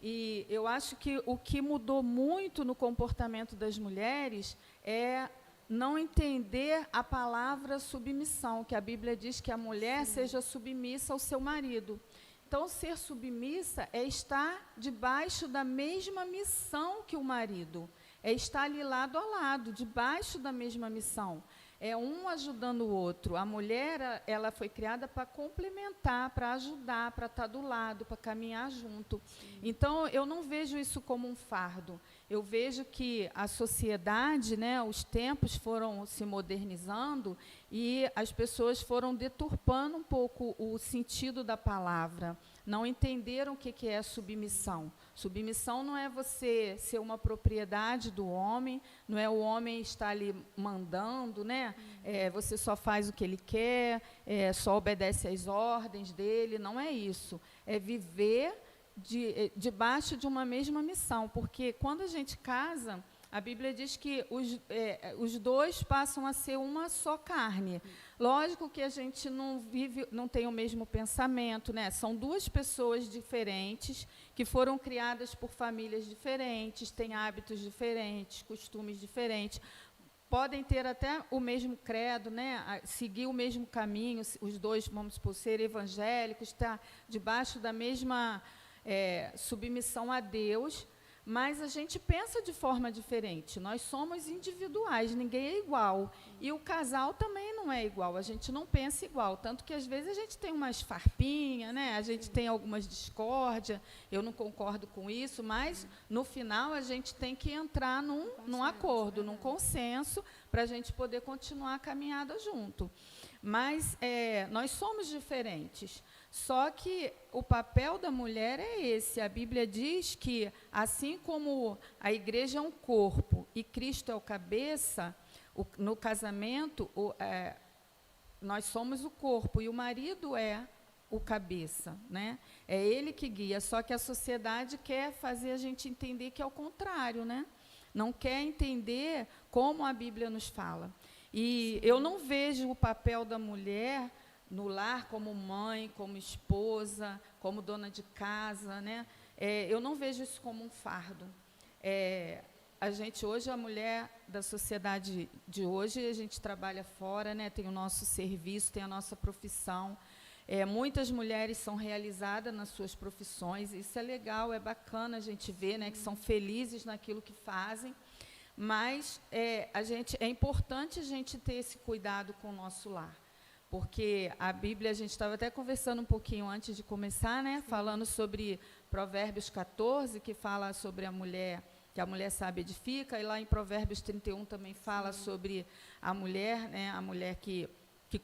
E eu acho que o que mudou muito no comportamento das mulheres é não entender a palavra submissão, que a Bíblia diz que a mulher sim, seja submissa ao seu marido. Então, ser submissa é estar debaixo da mesma missão que o marido, é estar ali lado a lado, debaixo da mesma missão. É um ajudando o outro. A mulher, ela foi criada para complementar, para ajudar, para estar do lado, para caminhar junto. Sim. Então, eu não vejo isso como um fardo. Eu vejo que a sociedade, né, os tempos foram se modernizando e as pessoas foram deturpando um pouco o sentido da palavra. Não entenderam o que é submissão. Submissão não é você ser uma propriedade do homem, não é o homem estar ali mandando, né? Você só faz o que ele quer, só obedece às ordens dele, não é isso. É viver debaixo de uma mesma missão, porque quando a gente casa, a Bíblia diz que os dois passam a ser uma só carne. Lógico que a gente não tem o mesmo pensamento, né? São duas pessoas diferentes, que foram criadas por famílias diferentes, têm hábitos diferentes, costumes diferentes, podem ter até o mesmo credo, né? Seguir o mesmo caminho, os dois, vamos supor, ser evangélicos, estar debaixo da mesma submissão a Deus, mas a gente pensa de forma diferente. Nós somos individuais, ninguém é igual. E o casal também não é igual, a gente não pensa igual. Tanto que, às vezes, a gente tem umas farpinhas, né? A gente tem algumas discórdias, eu não concordo com isso, mas, no final, a gente tem que entrar num acordo, num consenso, para a gente poder continuar a caminhada junto. Mas nós somos diferentes. Só que o papel da mulher é esse. A Bíblia diz que, assim como a igreja é um corpo e Cristo é o cabeça, no casamento, nós somos o corpo e o marido é o cabeça, né? É ele que guia, só que a sociedade quer fazer a gente entender que é o contrário, né? Não quer entender como a Bíblia nos fala. E eu não vejo o papel da mulher no lar como mãe, como esposa, como dona de casa, né? Eu não vejo isso como um fardo. A gente hoje, a mulher da sociedade de hoje, a gente trabalha fora, né? Tem o nosso serviço, tem a nossa profissão. Muitas mulheres são realizadas nas suas profissões, isso é legal, é bacana a gente ver, né? Que são felizes naquilo que fazem, mas é importante a gente ter esse cuidado com o nosso lar. Porque a Bíblia, a gente estava até conversando um pouquinho antes de começar, né? Falando sobre Provérbios 14, que fala sobre a mulher, que a mulher sábia edifica, e lá em Provérbios 31 também fala sobre a mulher, né? A mulher que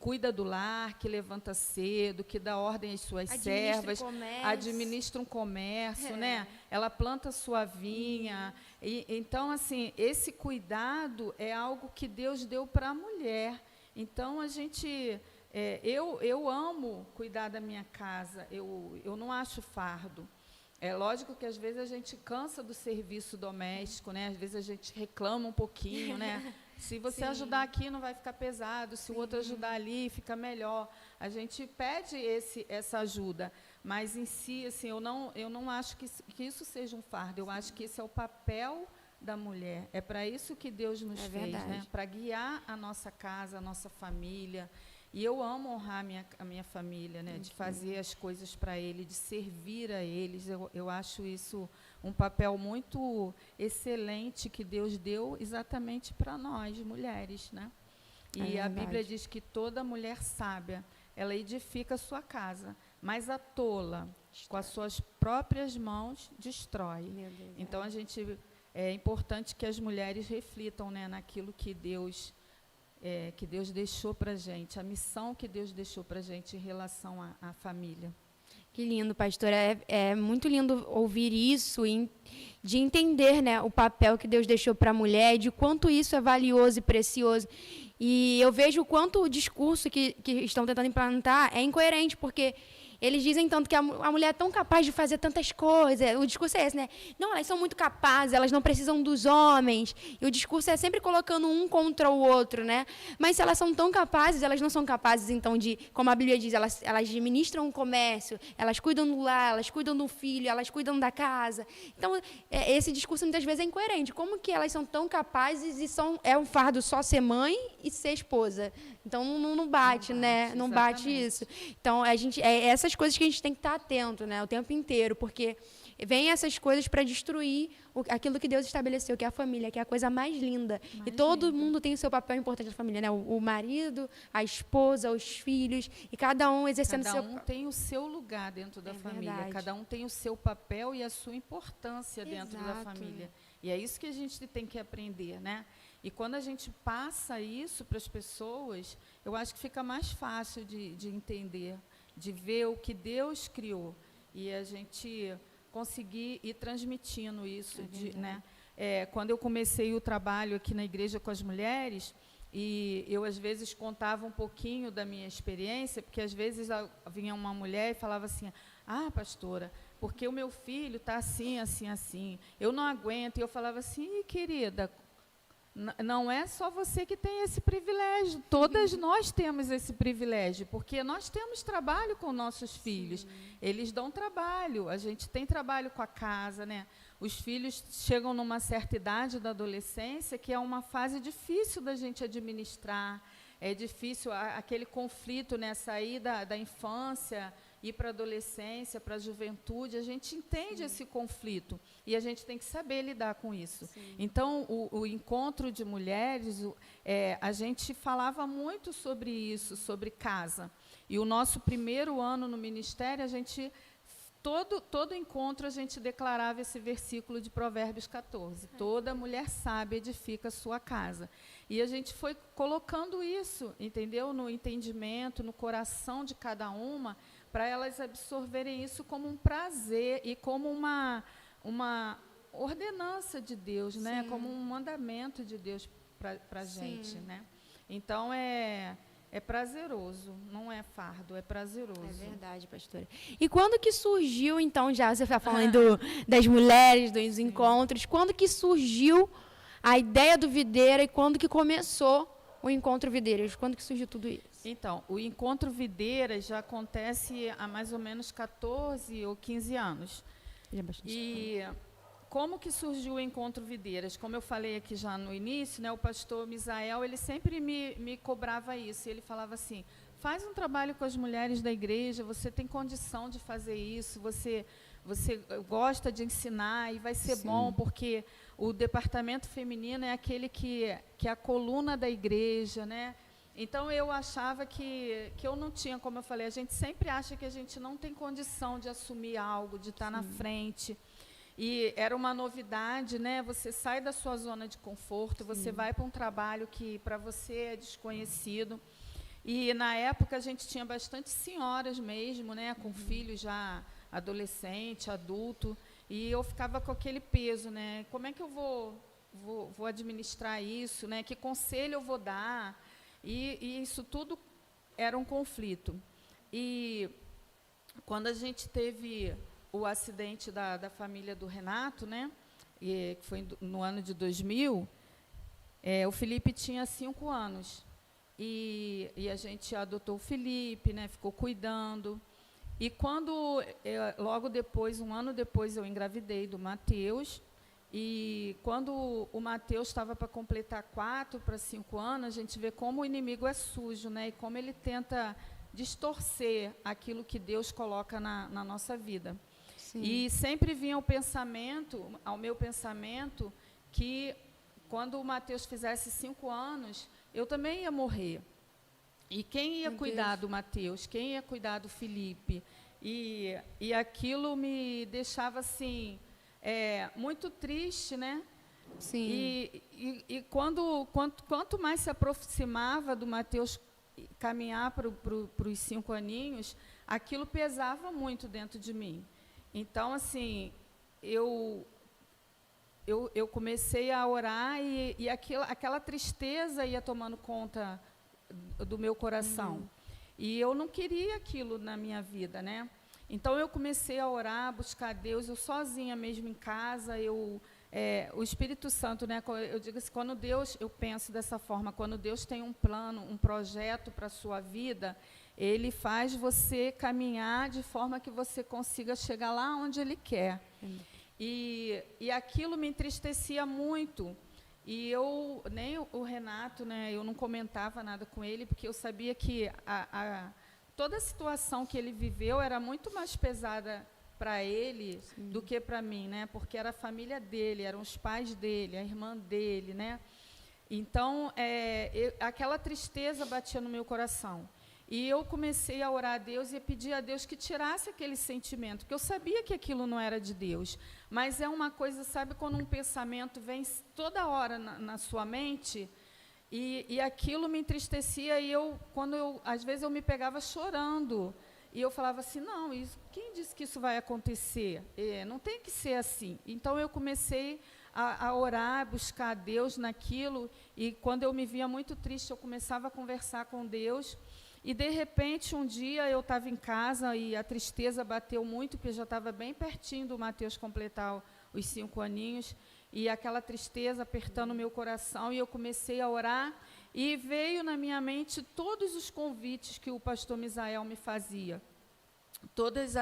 cuida do lar, que levanta cedo, que dá ordem às suas servas, administra um comércio, né? Ela planta sua vinha. Então, assim, esse cuidado é algo que Deus deu para a mulher. Então, a gente... eu amo cuidar da minha casa, eu não acho fardo. É lógico que, às vezes, a gente cansa do serviço doméstico, né? Às vezes, a gente reclama um pouquinho, né? Se você ajudar aqui, não vai ficar pesado. Se o outro ajudar ali, fica melhor. A gente pede essa ajuda. Mas, em si, assim, eu não acho que isso seja um fardo. Eu acho que esse é o papel da mulher. É para isso que Deus nos fez, né? Para guiar a nossa casa, a nossa família. E eu amo honrar a minha família, né? De fazer as coisas para Ele, de servir a eles. Eu acho isso um papel muito excelente que Deus deu exatamente para nós, mulheres, né? E a Bíblia diz que toda mulher sábia, ela edifica a sua casa, mas a tola, com as suas próprias mãos, destrói. Então, é importante que as mulheres reflitam, né, naquilo que Deus deixou para a gente, a missão que Deus deixou para a gente em relação à família. Que lindo, pastora. É muito lindo ouvir isso, de entender, né, o papel que Deus deixou para a mulher, de quanto isso é valioso e precioso. E eu vejo o quanto o discurso que estão tentando implantar é incoerente, porque eles dizem tanto que a mulher é tão capaz de fazer tantas coisas. O discurso é esse, né? Não, elas são muito capazes, elas não precisam dos homens. E o discurso é sempre colocando um contra o outro, né? Mas se elas são tão capazes, elas não são capazes, então, de, como a Bíblia diz, elas administram o comércio, elas cuidam do lar, elas cuidam do filho, elas cuidam da casa. Então, esse discurso muitas vezes é incoerente. Como que elas são tão capazes e é um fardo só ser mãe e ser esposa? Então, não bate, né? Não bate isso. Então, essas coisas que a gente tem que estar atento, né, o tempo inteiro, porque vem essas coisas para destruir aquilo que Deus estabeleceu, que é a família, que é a coisa mais linda. E todo mundo tem o seu papel importante na família, né? O marido, a esposa, os filhos, e cada um exercendo seu... Cada um tem o seu lugar dentro da família, verdade. Cada um tem o seu papel e a sua importância dentro da família. E é isso que a gente tem que aprender, né? E quando a gente passa isso para as pessoas, eu acho que fica mais fácil de entender, de ver o que Deus criou e a gente conseguir ir transmitindo isso, né? Quando eu comecei o trabalho aqui na igreja com as mulheres, e eu às vezes contava um pouquinho da minha experiência, porque às vezes vinha uma mulher e falava assim: ah, pastora, porque o meu filho está assim, assim, assim, eu não aguento. E eu falava assim: querida, não é só você que tem esse privilégio, todas nós temos esse privilégio, porque nós temos trabalho com nossos filhos, eles dão trabalho, a gente tem trabalho com a casa, né? Os filhos chegam numa certa idade da adolescência, que é uma fase difícil da gente administrar, é difícil aquele conflito, né? Sair da infância, ir para a adolescência, para a juventude, a gente entende esse conflito e a gente tem que saber lidar com isso. Então, o encontro de mulheres, a gente falava muito sobre isso, sobre casa. E o nosso primeiro ano no ministério, a gente, todo encontro, a gente declarava esse versículo de Provérbios 14. Toda mulher sábia edifica a sua casa. E a gente foi colocando isso, entendeu? No entendimento, no coração de cada uma, para elas absorverem isso como um prazer e como uma ordenança de Deus, né? Como um mandamento de Deus para a gente, né? Então, é prazeroso, não é fardo, é prazeroso. É verdade, pastora. E quando que surgiu, então, já você está falando das mulheres, dos encontros, quando que surgiu a ideia do Videira e quando que começou o Encontro Videiras? Quando que surgiu tudo isso? Então, o Encontro Videiras já acontece há mais ou menos 14 ou 15 anos. E como que surgiu o Encontro Videiras? Como eu falei aqui já no início, né, o pastor Misael, ele sempre me cobrava isso. Ele falava assim: faz um trabalho com as mulheres da igreja, você tem condição de fazer isso, você gosta de ensinar e vai ser bom, porque o departamento feminino é aquele que é a coluna da igreja, né? Então, eu achava que eu não tinha, como eu falei, a gente sempre acha que a gente não tem condição de assumir algo, de estar na frente. E era uma novidade, né? Você sai da sua zona de conforto, você vai para um trabalho que para você é desconhecido. E, na época, a gente tinha bastante senhoras mesmo, né? Com filhos já adolescente, adulto. E eu ficava com aquele peso, né? Como é que eu vou administrar isso, né? Que conselho eu vou dar? E isso tudo era um conflito. E quando a gente teve o acidente da família do Renato, né, que foi no ano de 2000, o Felipe tinha 5 anos. E a gente adotou o Felipe, né, ficou cuidando. E quando, logo depois, um ano depois, eu engravidei do Mateus. E quando o Mateus estava para completar 4 para 5 anos, a gente vê como o inimigo é sujo, né? E como ele tenta distorcer aquilo que Deus coloca na nossa vida. Sim. E sempre vinha ao meu pensamento, que quando o Mateus fizesse 5 anos, eu também ia morrer. E quem ia cuidar do Mateus? Quem ia cuidar do Felipe? E aquilo me deixava, assim, muito triste, né? Sim. E quanto mais se aproximava do Mateus caminhar para os 5 aninhos, aquilo pesava muito dentro de mim. Então, assim, eu comecei a orar e aquela tristeza ia tomando conta do meu coração. E eu não queria aquilo na minha vida, né? Então, eu comecei a orar, buscar Deus, eu sozinha mesmo em casa, o Espírito Santo, né? Eu digo assim, quando Deus, eu penso dessa forma, quando Deus tem um plano, um projeto para a sua vida, Ele faz você caminhar de forma que você consiga chegar lá onde Ele quer. E aquilo me entristecia muito. E nem o Renato, né, eu não comentava nada com ele, porque eu sabia que toda a situação que ele viveu era muito mais pesada para ele do que para mim, né, porque era a família dele, eram os pais dele, a irmã dele, né. Então, aquela tristeza batia no meu coração. E eu comecei a orar a Deus e a pedir a Deus que tirasse aquele sentimento, porque eu sabia que aquilo não era de Deus. Mas é uma coisa, sabe, quando um pensamento vem toda hora na sua mente, e aquilo me entristecia, e às vezes eu me pegava chorando, e eu falava assim, não, quem disse que isso vai acontecer? Não tem que ser assim. Então, eu comecei a orar, a buscar a Deus naquilo, e quando eu me via muito triste, eu começava a conversar com Deus. E, de repente, um dia eu estava em casa e a tristeza bateu muito, porque já estava bem pertinho do Mateus completar os 5 aninhos, e aquela tristeza apertando o meu coração, e eu comecei a orar, e veio na minha mente todos os convites que o pastor Misael me fazia, todas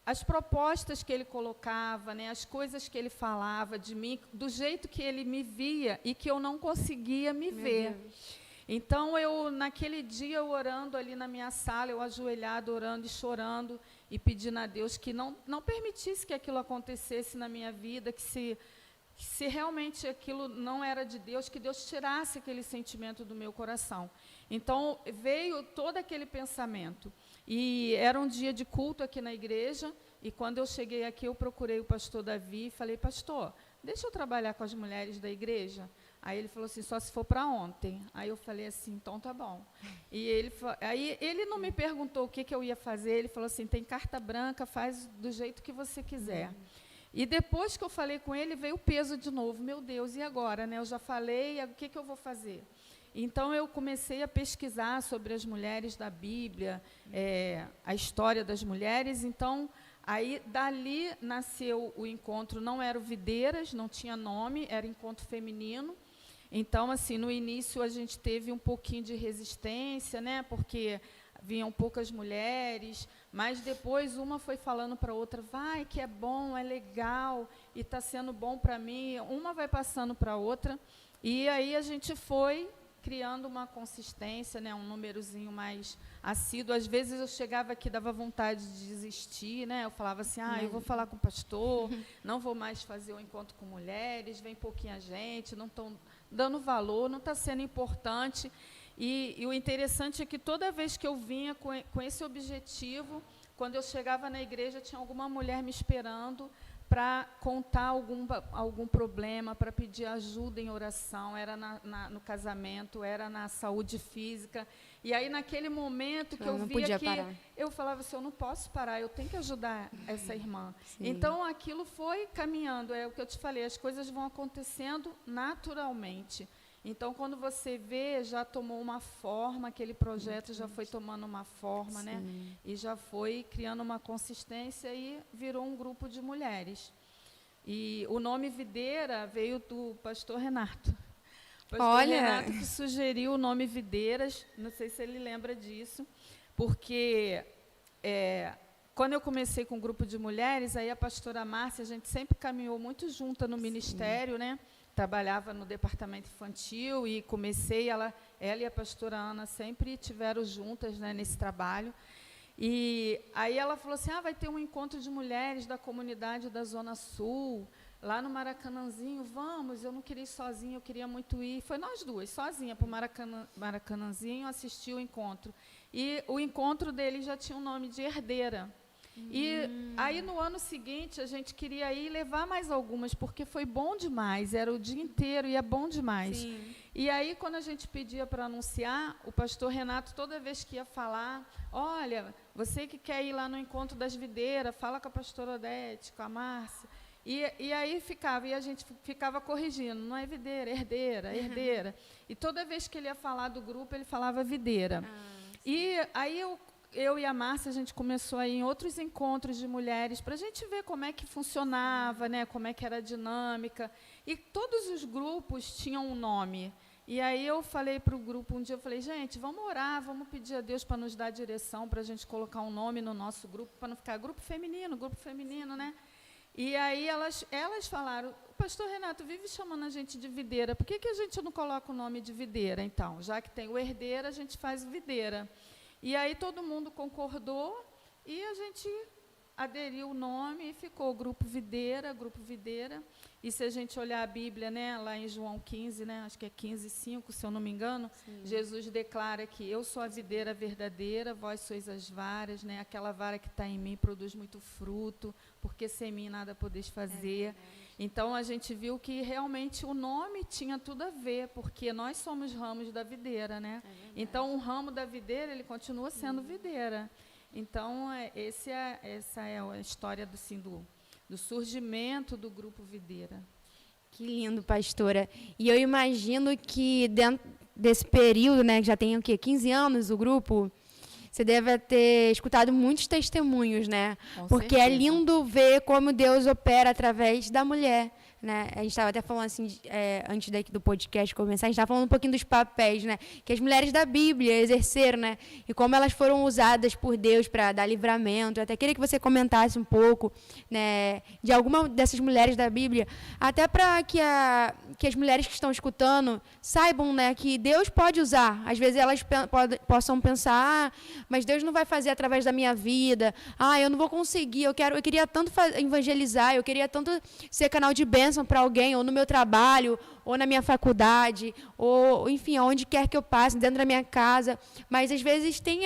as propostas que ele colocava, né, as coisas que ele falava de mim, do jeito que ele me via e que eu não conseguia me ver. Deus. Então, naquele dia, eu orando ali na minha sala, eu ajoelhada, orando e chorando, e pedindo a Deus que não permitisse que aquilo acontecesse na minha vida, que se realmente aquilo não era de Deus, que Deus tirasse aquele sentimento do meu coração. Então, veio todo aquele pensamento. E era um dia de culto aqui na igreja, e quando eu cheguei aqui, eu procurei o pastor Davi e falei, pastor, deixa eu trabalhar com as mulheres da igreja. Aí ele falou assim, só se for para ontem. Aí eu falei assim, então tá bom. E aí ele não me perguntou o que eu ia fazer, ele falou assim, tem carta branca, faz do jeito que você quiser. E depois que eu falei com ele, veio o peso de novo, meu Deus, e agora? Né? Eu já falei, o que eu vou fazer? Então, eu comecei a pesquisar sobre as mulheres da Bíblia, a história das mulheres. Então, aí, dali nasceu o encontro, não era o Videiras, não tinha nome, era encontro feminino. Então, assim, no início a gente teve um pouquinho de resistência, né, porque vinham poucas mulheres, mas depois uma foi falando para a outra, vai, que é bom, é legal, e está sendo bom para mim, uma vai passando para a outra, e aí a gente foi criando uma consistência, né, um númerozinho mais assíduo. Às vezes eu chegava aqui, dava vontade de desistir, né, eu falava assim, eu vou falar com o pastor, não vou mais fazer o encontro com mulheres, vem pouquinha gente, não estão dando valor, não está sendo importante. E o interessante é que toda vez que eu vinha com esse objetivo, quando eu chegava na igreja, tinha alguma mulher me esperando para contar algum problema, para pedir ajuda em oração, era no casamento, era na saúde física. E aí, naquele momento que eu via que eu falava assim, eu não posso parar, eu tenho que ajudar essa irmã. Sim. Então, aquilo foi caminhando, é o que eu te falei, as coisas vão acontecendo naturalmente. Então, quando você vê, já tomou uma forma, aquele projeto já foi tomando uma forma, né? E já foi criando uma consistência e virou um grupo de mulheres. E o nome Videira veio do pastor Renato. O pastor Renato que sugeriu o nome Videiras, não sei se ele lembra disso, porque quando eu comecei com um grupo de mulheres, aí a pastora Márcia, a gente sempre caminhou muito junta no ministério, né? Trabalhava no departamento infantil e comecei, ela e a pastora Ana sempre estiveram juntas, né, nesse trabalho. E aí ela falou assim, vai ter um encontro de mulheres da comunidade da Zona Sul, lá no Maracanãzinho, vamos. Eu não queria ir sozinha, eu queria muito ir. Foi nós duas, sozinha, para o Maracanãzinho, assistir o encontro. E o encontro dele já tinha o nome de Herdeira. E aí, no ano seguinte, a gente queria ir levar mais algumas, porque foi bom demais, era o dia inteiro e é bom demais. Sim. E aí, quando a gente pedia para anunciar, o pastor Renato, toda vez que ia falar, olha, você que quer ir lá no encontro das videiras, fala com a pastora Odete, com a Márcia. E aí ficava, e a gente ficava corrigindo, não é videira, herdeira, herdeira. E toda vez que ele ia falar do grupo, ele falava videira. E aí eu e a Márcia, a gente começou a ir em outros encontros de mulheres para a gente ver como é que funcionava, né, como é que era a dinâmica. E todos os grupos tinham um nome. E aí eu falei para o grupo, um dia eu falei, gente, vamos orar, vamos pedir a Deus para nos dar direção, para a gente colocar um nome no nosso grupo, para não ficar grupo feminino, né? E aí elas falaram, o pastor Renato vive chamando a gente de videira, por que a gente não coloca o nome de videira, então? Já que tem o herdeira, a gente faz videira. E aí todo mundo concordou e a gente aderiu o nome e ficou Grupo Videira. E se a gente olhar a Bíblia, né, lá em João 15, né, acho que é 15:5, se eu não me engano, sim, Jesus declara que eu sou a videira verdadeira, vós sois as varas, né, aquela vara que está em mim produz muito fruto, porque sem mim nada podeis fazer. Então, a gente viu que realmente o nome tinha tudo a ver, porque nós somos ramos da videira, né? Então, o ramo da videira, ele continua sendo videira. Então, essa é a história do surgimento do Grupo Videira. Que lindo, pastora. E eu imagino que dentro desse período, né, que já tem o quê? 15 anos o grupo, você deve ter escutado muitos testemunhos, né? Porque é lindo ver como Deus opera através da mulher, né? A gente estava até falando assim, antes do podcast começar, a gente estava falando um pouquinho dos papéis, né? Que as mulheres da Bíblia exerceram, né? E como elas foram usadas por Deus para dar livramento. Eu até queria que você comentasse um pouco, né, de alguma dessas mulheres da Bíblia, até para que as mulheres que estão escutando saibam, né, que Deus pode usar. Às vezes elas possam pensar, mas Deus não vai fazer através da minha vida. Eu não vou conseguir. Eu queria tanto evangelizar, eu queria tanto ser canal de bênção para alguém, ou no meu trabalho, ou na minha faculdade, ou, enfim, aonde quer que eu passe, dentro da minha casa. Mas, às vezes, tem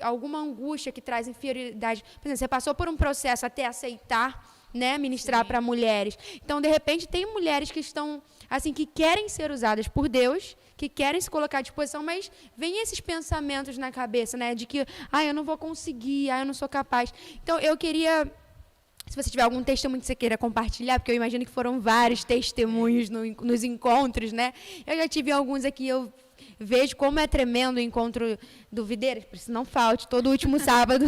alguma angústia que traz inferioridade. Por exemplo, você passou por um processo até aceitar, né, ministrar para mulheres. Então, de repente, tem mulheres que estão, assim, que querem ser usadas por Deus, que querem se colocar à disposição, mas vem esses pensamentos na cabeça, né, de que, eu não vou conseguir, eu não sou capaz. Então, eu queria... Se você tiver algum testemunho que você queira compartilhar, porque eu imagino que foram vários testemunhos nos encontros, né? Eu já tive alguns aqui, eu vejo como é tremendo o encontro do Videiras, por isso não falte, todo último sábado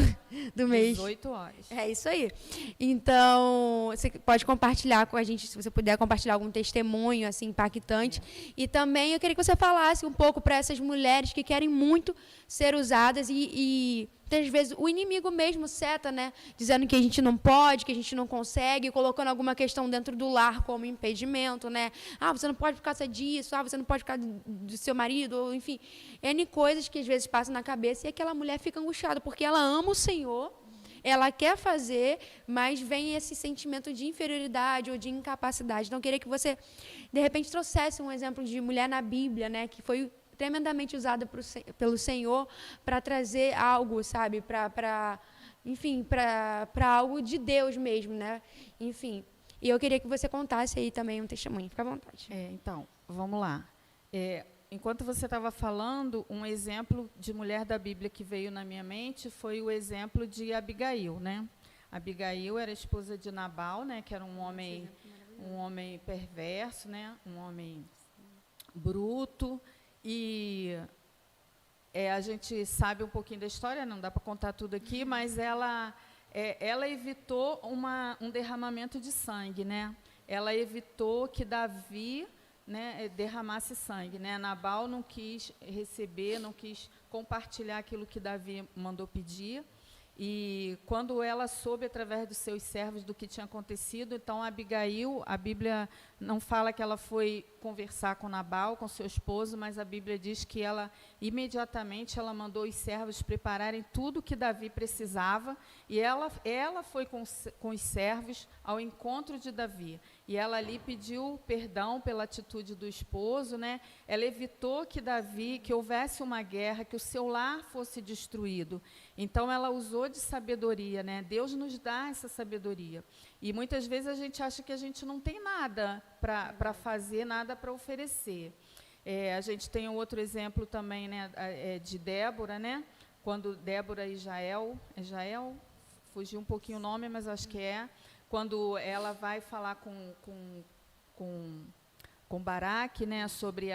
do mês. 18 horas. É isso aí. Então, você pode compartilhar com a gente, se você puder compartilhar algum testemunho assim impactante. E também eu queria que você falasse um pouco para essas mulheres que querem muito ser usadas e às vezes o inimigo mesmo seta, né, dizendo que a gente não pode, que a gente não consegue, colocando alguma questão dentro do lar como impedimento, né? Você não pode por causa disso, você não pode por causa do seu marido, ou, enfim, N coisas que às vezes passam na cabeça e aquela mulher fica angustiada, porque ela ama o Senhor, ela quer fazer, mas vem esse sentimento de inferioridade ou de incapacidade. Então, eu queria que você, de repente, trouxesse um exemplo de mulher na Bíblia, né, que foi tremendamente usada pelo Senhor para trazer algo, sabe, enfim, para algo de Deus mesmo, né? Enfim, e eu queria que você contasse aí também um testemunho. Fica à vontade. Então, vamos lá. Enquanto você estava falando, um exemplo de mulher da Bíblia que veio na minha mente foi o exemplo de Abigail, né? Abigail era esposa de Nabal, né, que era um homem perverso, né, um homem bruto. E a gente sabe um pouquinho da história, não dá para contar tudo aqui, mas ela evitou um derramamento de sangue, né? Ela evitou que Davi, né, derramasse sangue, né? Nabal não quis receber, não quis compartilhar aquilo que Davi mandou pedir. E quando ela soube, através dos seus servos, do que tinha acontecido, então Abigail, a Bíblia não fala que ela foi conversar com Nabal, com seu esposo, mas a Bíblia diz que ela, imediatamente, ela mandou os servos prepararem tudo que Davi precisava, e ela foi com os servos ao encontro de Davi. E ela ali pediu perdão pela atitude do esposo, né? Ela evitou que houvesse uma guerra, que o seu lar fosse destruído. Então, ela usou de sabedoria, né? Deus nos dá essa sabedoria. E muitas vezes a gente acha que a gente não tem nada para fazer, nada para oferecer. A gente tem um outro exemplo também, né, de Débora, né? Quando Débora e Jael, fugiu um pouquinho o nome, mas acho que quando ela vai falar com Baraque, né, sobre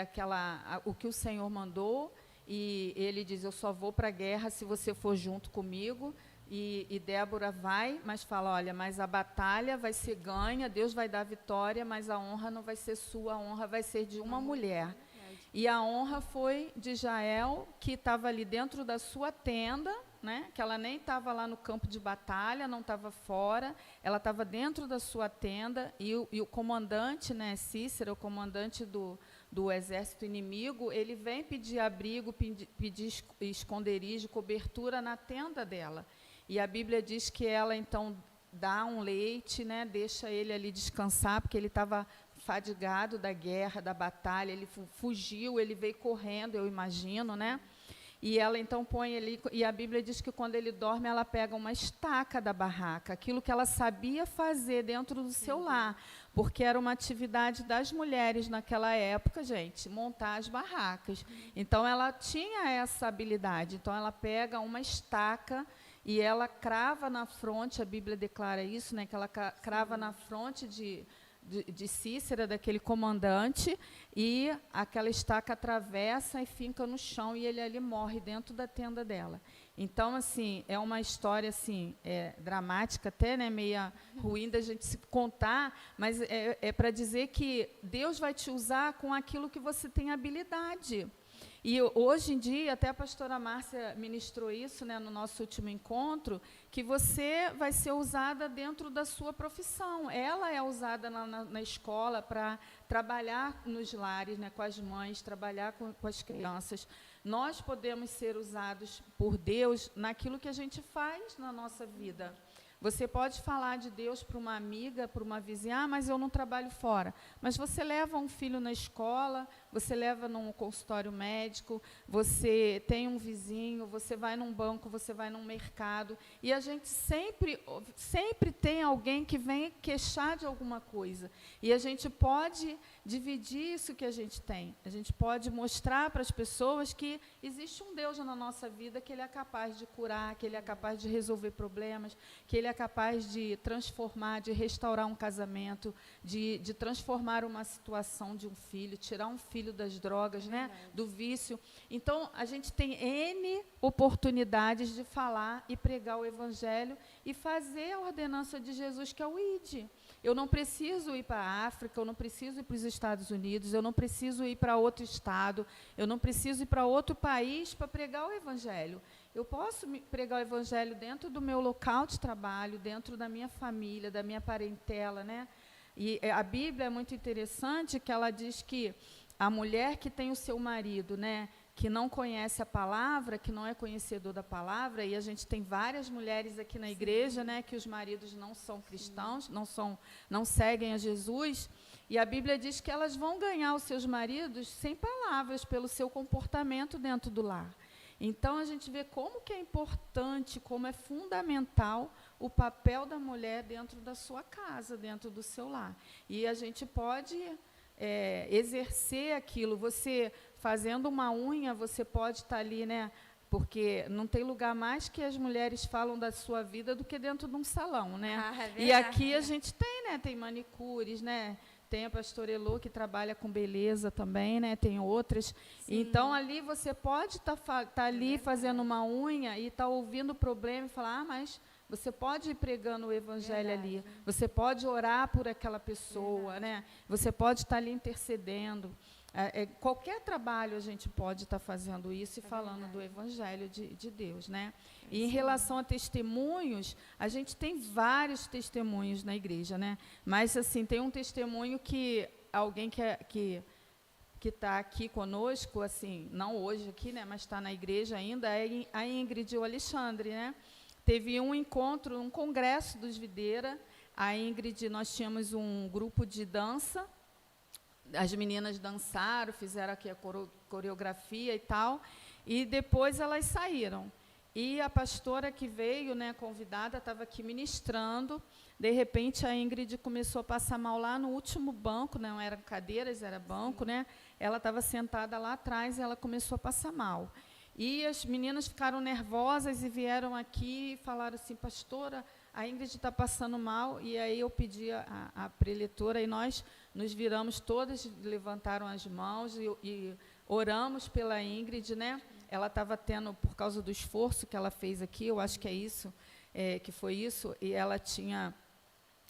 o que o Senhor mandou, e ele diz, eu só vou para a guerra se você for junto comigo. E Débora vai, mas fala, olha, mas a batalha vai ser ganha, Deus vai dar vitória, mas a honra não vai ser sua, a honra vai ser de uma mulher. E a honra foi de Jael, que estava ali dentro da sua tenda, né, que ela nem estava lá no campo de batalha, não estava fora, ela estava dentro da sua tenda, e o comandante, né, Cícera, o comandante do exército inimigo, ele vem pedir abrigo, pedir esconderijo, cobertura na tenda dela. E a Bíblia diz que ela, então, dá um leite, né, deixa ele ali descansar, porque ele estava fadigado da guerra, da batalha, ele fugiu, ele veio correndo, eu imagino, né? E ela, então, põe ali, e a Bíblia diz que quando ele dorme, ela pega uma estaca da barraca, aquilo que ela sabia fazer dentro do seu lar, porque era uma atividade das mulheres naquela época, gente, montar as barracas. Então, ela tinha essa habilidade, então, ela pega uma estaca e ela crava na fronte, a Bíblia declara isso, né, que ela crava na fronte de Cícera, daquele comandante, e aquela estaca atravessa e finca no chão, e ele ali morre dentro da tenda dela. Então, assim, é uma história assim, dramática até, né, meia ruim da gente se contar, mas é para dizer que Deus vai te usar com aquilo que você tem habilidade. E hoje em dia, até a pastora Márcia ministrou isso, né, no nosso último encontro, que você vai ser usada dentro da sua profissão. Ela é usada na escola para trabalhar nos lares, né, com as mães, trabalhar com as crianças. Nós podemos ser usados por Deus naquilo que a gente faz na nossa vida. Você pode falar de Deus para uma amiga, para uma vizinha, mas eu não trabalho fora. Mas você leva um filho na escola, você leva num consultório médico, você tem um vizinho, você vai num banco, você vai num mercado, e a gente sempre tem alguém que vem queixar de alguma coisa. E a gente pode dividir isso que a gente tem. A gente pode mostrar para as pessoas que existe um Deus na nossa vida, que Ele é capaz de curar, que Ele é capaz de resolver problemas, que Ele é capaz de transformar, de restaurar um casamento, de transformar uma situação de um filho, tirar um filho das drogas, né, do vício. Então, a gente tem N oportunidades de falar e pregar o Evangelho e fazer a ordenança de Jesus, que é o ID. Eu não preciso ir para a África, eu não preciso ir para os Estados Unidos, eu não preciso ir para outro estado, eu não preciso ir para outro país para pregar o Evangelho. Eu posso pregar o Evangelho dentro do meu local de trabalho, dentro da minha família, da minha parentela, né? E a Bíblia é muito interessante, que ela diz que a mulher que tem o seu marido, né, que não conhece a palavra, que não é conhecedor da palavra, e a gente tem várias mulheres aqui na igreja, né, que os maridos não são cristãos, não seguem a Jesus, e a Bíblia diz que elas vão ganhar os seus maridos sem palavras, pelo seu comportamento dentro do lar. Então, a gente vê como que é importante, como é fundamental o papel da mulher dentro da sua casa, dentro do seu lar. E a gente pode exercer aquilo. Você, fazendo uma unha, você pode estar ali, né? Porque não tem lugar mais que as mulheres falam da sua vida do que dentro de um salão, né? E aqui a gente tem, né? Tem manicures, né? Tem a pastora Elô, que trabalha com beleza também, né? Tem outras. Sim. Então, ali você pode estar ali fazendo uma unha e estar ouvindo o problema e falar, mas você pode ir pregando o Evangelho ali. Você pode orar por aquela pessoa, né? Você pode estar ali intercedendo. Qualquer trabalho a gente pode estar fazendo isso e falando do Evangelho de Deus, né? E em relação a testemunhos, a gente tem vários testemunhos na igreja, né? Mas, assim, tem um testemunho que alguém que está aqui conosco, assim, não hoje aqui, né? Mas está na igreja ainda, é a Ingrid e o Alexandre, né? Teve um encontro, um congresso dos Videira. A Ingrid, nós tínhamos um grupo de dança. As meninas dançaram, fizeram aqui a coreografia e tal, e depois elas saíram. E a pastora que veio, né, convidada, estava aqui ministrando. De repente, a Ingrid começou a passar mal lá no último banco, não eram cadeiras, era banco, né? Ela estava sentada lá atrás e ela começou a passar mal. E as meninas ficaram nervosas e vieram aqui e falaram assim, pastora, a Ingrid está passando mal. E aí eu pedi a preletora e nós nos viramos todas, levantaram as mãos e oramos pela Ingrid, né? Ela estava tendo, por causa do esforço que ela fez aqui, eu acho que é isso, que foi isso, e ela tinha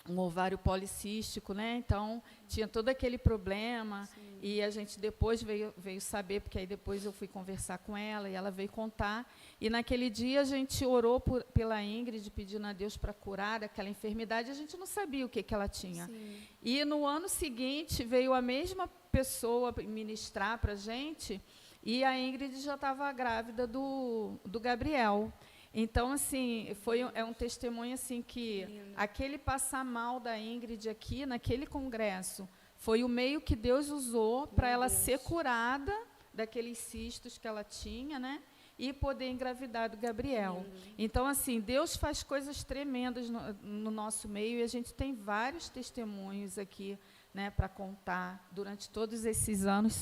um ovário policístico, né? Então, tinha todo aquele problema. Sim. E a gente depois veio saber, porque aí depois eu fui conversar com ela, e ela veio contar. E naquele dia a gente orou pela Ingrid, pedindo a Deus para curar daquela enfermidade, a gente não sabia o que ela tinha. Sim. E no ano seguinte veio a mesma pessoa ministrar para a gente, e a Ingrid já estava grávida do Gabriel. Então, assim, é um testemunho assim que aquele passar mal da Ingrid aqui, naquele congresso, foi o meio que Deus usou para ela ser curada daqueles cistos que ela tinha, né? E poder engravidar do Gabriel. Então, assim, Deus faz coisas tremendas no nosso meio, e a gente tem vários testemunhos aqui, né, para contar. Durante todos esses anos,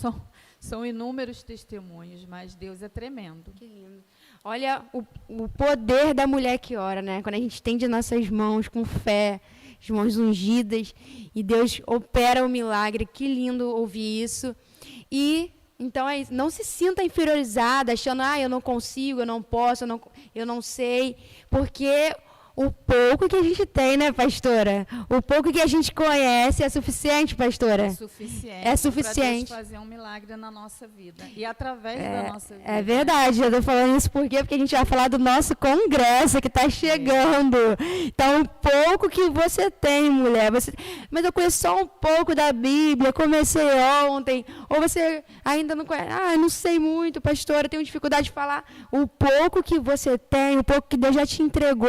são inúmeros testemunhos, mas Deus é tremendo. Que lindo. Olha o poder da mulher que ora, né? Quando a gente estende nossas mãos com fé, as mãos ungidas, e Deus opera o milagre. Que lindo ouvir isso. E, então, é isso. Não se sinta inferiorizada, achando, eu não consigo, eu não posso, eu não sei, porque o pouco que a gente tem, né, pastora? O pouco que a gente conhece é suficiente, pastora? É suficiente. É suficiente. Para Deus fazer um milagre na nossa vida. E através da nossa vida. É verdade. Eu estou falando isso porque a gente vai falar do nosso congresso que está chegando. Então, o pouco que você tem, mulher. Mas eu conheço só um pouco da Bíblia, comecei ontem. Ou você ainda não conhece. Não sei muito, pastora, tenho dificuldade de falar. O pouco que você tem, o pouco que Deus já te entregou,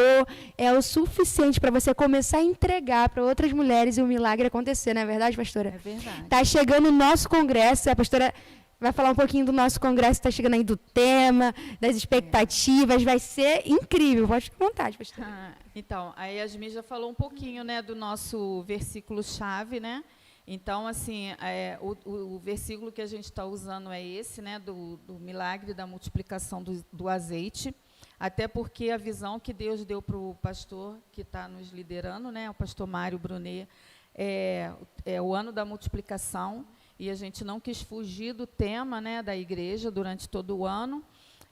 é o suficiente para você começar a entregar para outras mulheres e o milagre acontecer, não é verdade, pastora? É verdade. Está chegando o nosso congresso, a pastora vai falar um pouquinho do nosso congresso, está chegando aí do tema, das expectativas, vai ser incrível, pode ficar à vontade, pastora. Então, a Yasmin já falou um pouquinho, né, do nosso versículo-chave, né? Então, assim, o versículo que a gente está usando é esse, né, do milagre da multiplicação do azeite. Até porque a visão que Deus deu para o pastor que está nos liderando, né, o pastor Mário Brunet, é o ano da multiplicação, e a gente não quis fugir do tema, né, da igreja durante todo o ano.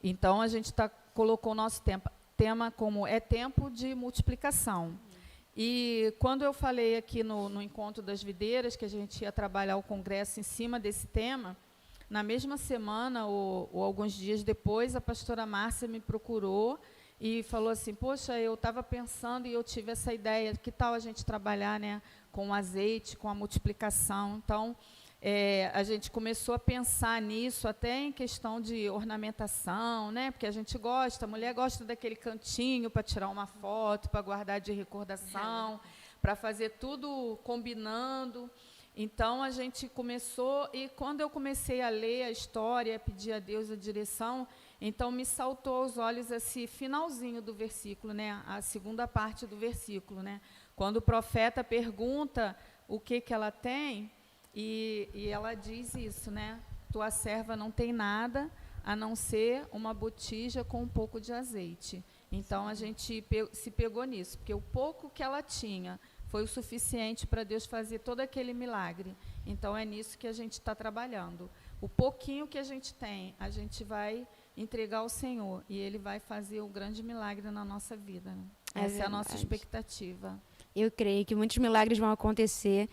Então, a gente colocou o nosso tema como tempo de multiplicação. E quando eu falei aqui no Encontro das Videiras, que a gente ia trabalhar o congresso em cima desse tema, na mesma semana, ou alguns dias depois, a pastora Márcia me procurou e falou assim, poxa, eu estava pensando e eu tive essa ideia, que tal a gente trabalhar, né, com o azeite, com a multiplicação. Então, a gente começou a pensar nisso, até em questão de ornamentação, né, porque a gente gosta, a mulher gosta daquele cantinho para tirar uma foto, para guardar de recordação, para fazer tudo combinando. Então, a gente começou, e quando eu comecei a ler a história, a pedir a Deus a direção, então me saltou aos olhos esse finalzinho do versículo, né, a segunda parte do versículo, né, quando o profeta pergunta o que ela tem, e ela diz isso, né, tua serva não tem nada a não ser uma botija com um pouco de azeite. Então, a gente se pegou nisso, porque o pouco que ela tinha foi o suficiente para Deus fazer todo aquele milagre. Então, é nisso que a gente está trabalhando. O pouquinho que a gente tem, a gente vai entregar ao Senhor, e Ele vai fazer o grande milagre na nossa vida. Né? Essa é a nossa expectativa. Eu creio que muitos milagres vão acontecer.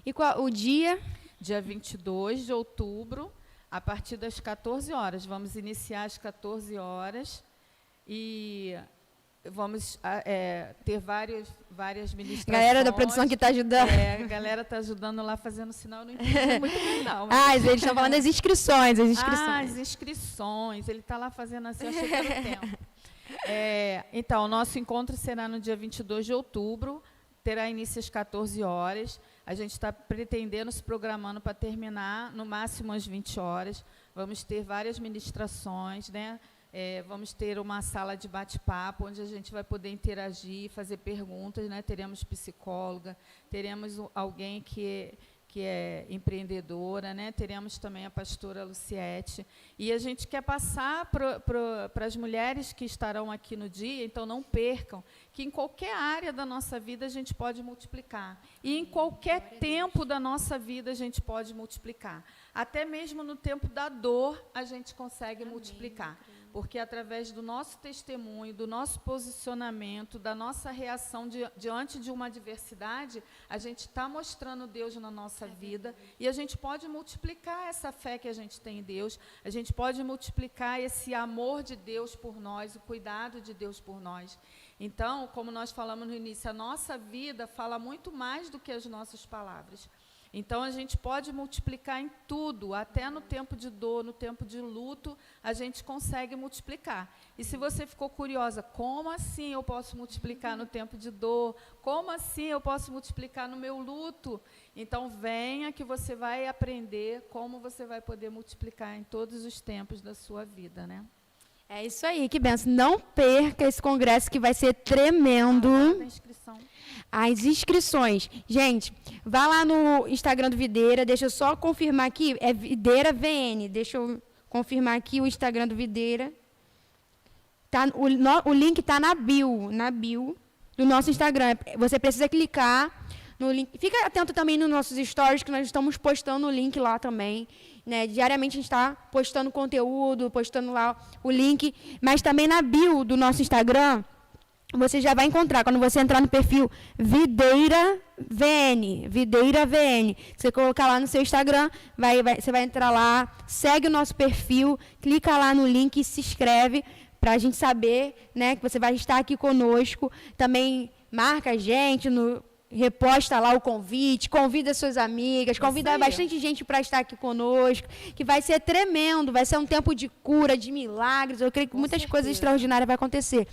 E qual o dia? dia 22 de outubro, a partir das 14 horas. Vamos iniciar às 14 horas e vamos ter várias ministrações. Galera da produção que está ajudando. A galera está ajudando lá, fazendo sinal, eu não entendi muito bem, não. Mas... eles estão falando das inscrições. as inscrições. Ele está lá fazendo assim, eu achei que era o tempo. Então, o nosso encontro será no dia 22 de outubro, terá início às 14 horas. A gente está pretendendo, se programando para terminar no máximo às 20 horas. Vamos ter várias ministrações, né? Vamos ter uma sala de bate-papo, onde a gente vai poder interagir, fazer perguntas, né? Teremos psicóloga, teremos alguém que é empreendedora, né? Teremos também a pastora Luciete. E a gente quer passar para as mulheres que estarão aqui no dia, então não percam, que em qualquer área da nossa vida a gente pode multiplicar. E em qualquer tempo da nossa vida a gente pode multiplicar. Até mesmo no tempo da dor a gente consegue multiplicar. Porque através do nosso testemunho, do nosso posicionamento, da nossa reação diante de uma adversidade, a gente está mostrando Deus na nossa vida e a gente pode multiplicar essa fé que a gente tem em Deus, a gente pode multiplicar esse amor de Deus por nós, o cuidado de Deus por nós. Então, como nós falamos no início, a nossa vida fala muito mais do que as nossas palavras. Então, a gente pode multiplicar em tudo, até no tempo de dor, no tempo de luto, a gente consegue multiplicar. E se você ficou curiosa, como assim eu posso multiplicar no tempo de dor? Como assim eu posso multiplicar no meu luto? Então, venha que você vai aprender como você vai poder multiplicar em todos os tempos da sua vida, né? É isso aí, que benção. Não perca esse congresso que vai ser tremendo. As inscrições. Gente, vá lá no Instagram do Videira, deixa eu só confirmar aqui, é Videira VN. Deixa eu confirmar aqui o Instagram do Videira. O link está na bio do nosso Instagram. Você precisa clicar no link. Fica atento também nos nossos stories, que nós estamos postando o link lá também. Né? Diariamente a gente está postando conteúdo, postando lá o link, mas também na bio do nosso Instagram, você já vai encontrar, quando você entrar no perfil Videira VN, você colocar lá no seu Instagram, você vai entrar lá, segue o nosso perfil, clica lá no link e se inscreve, para a gente saber, né, que você vai estar aqui conosco. Também marca a gente, reposta lá o convite, convida suas amigas, convida bastante gente para estar aqui conosco, que vai ser tremendo, vai ser um tempo de cura, de milagres, eu creio que muitas coisas extraordinárias vão acontecer.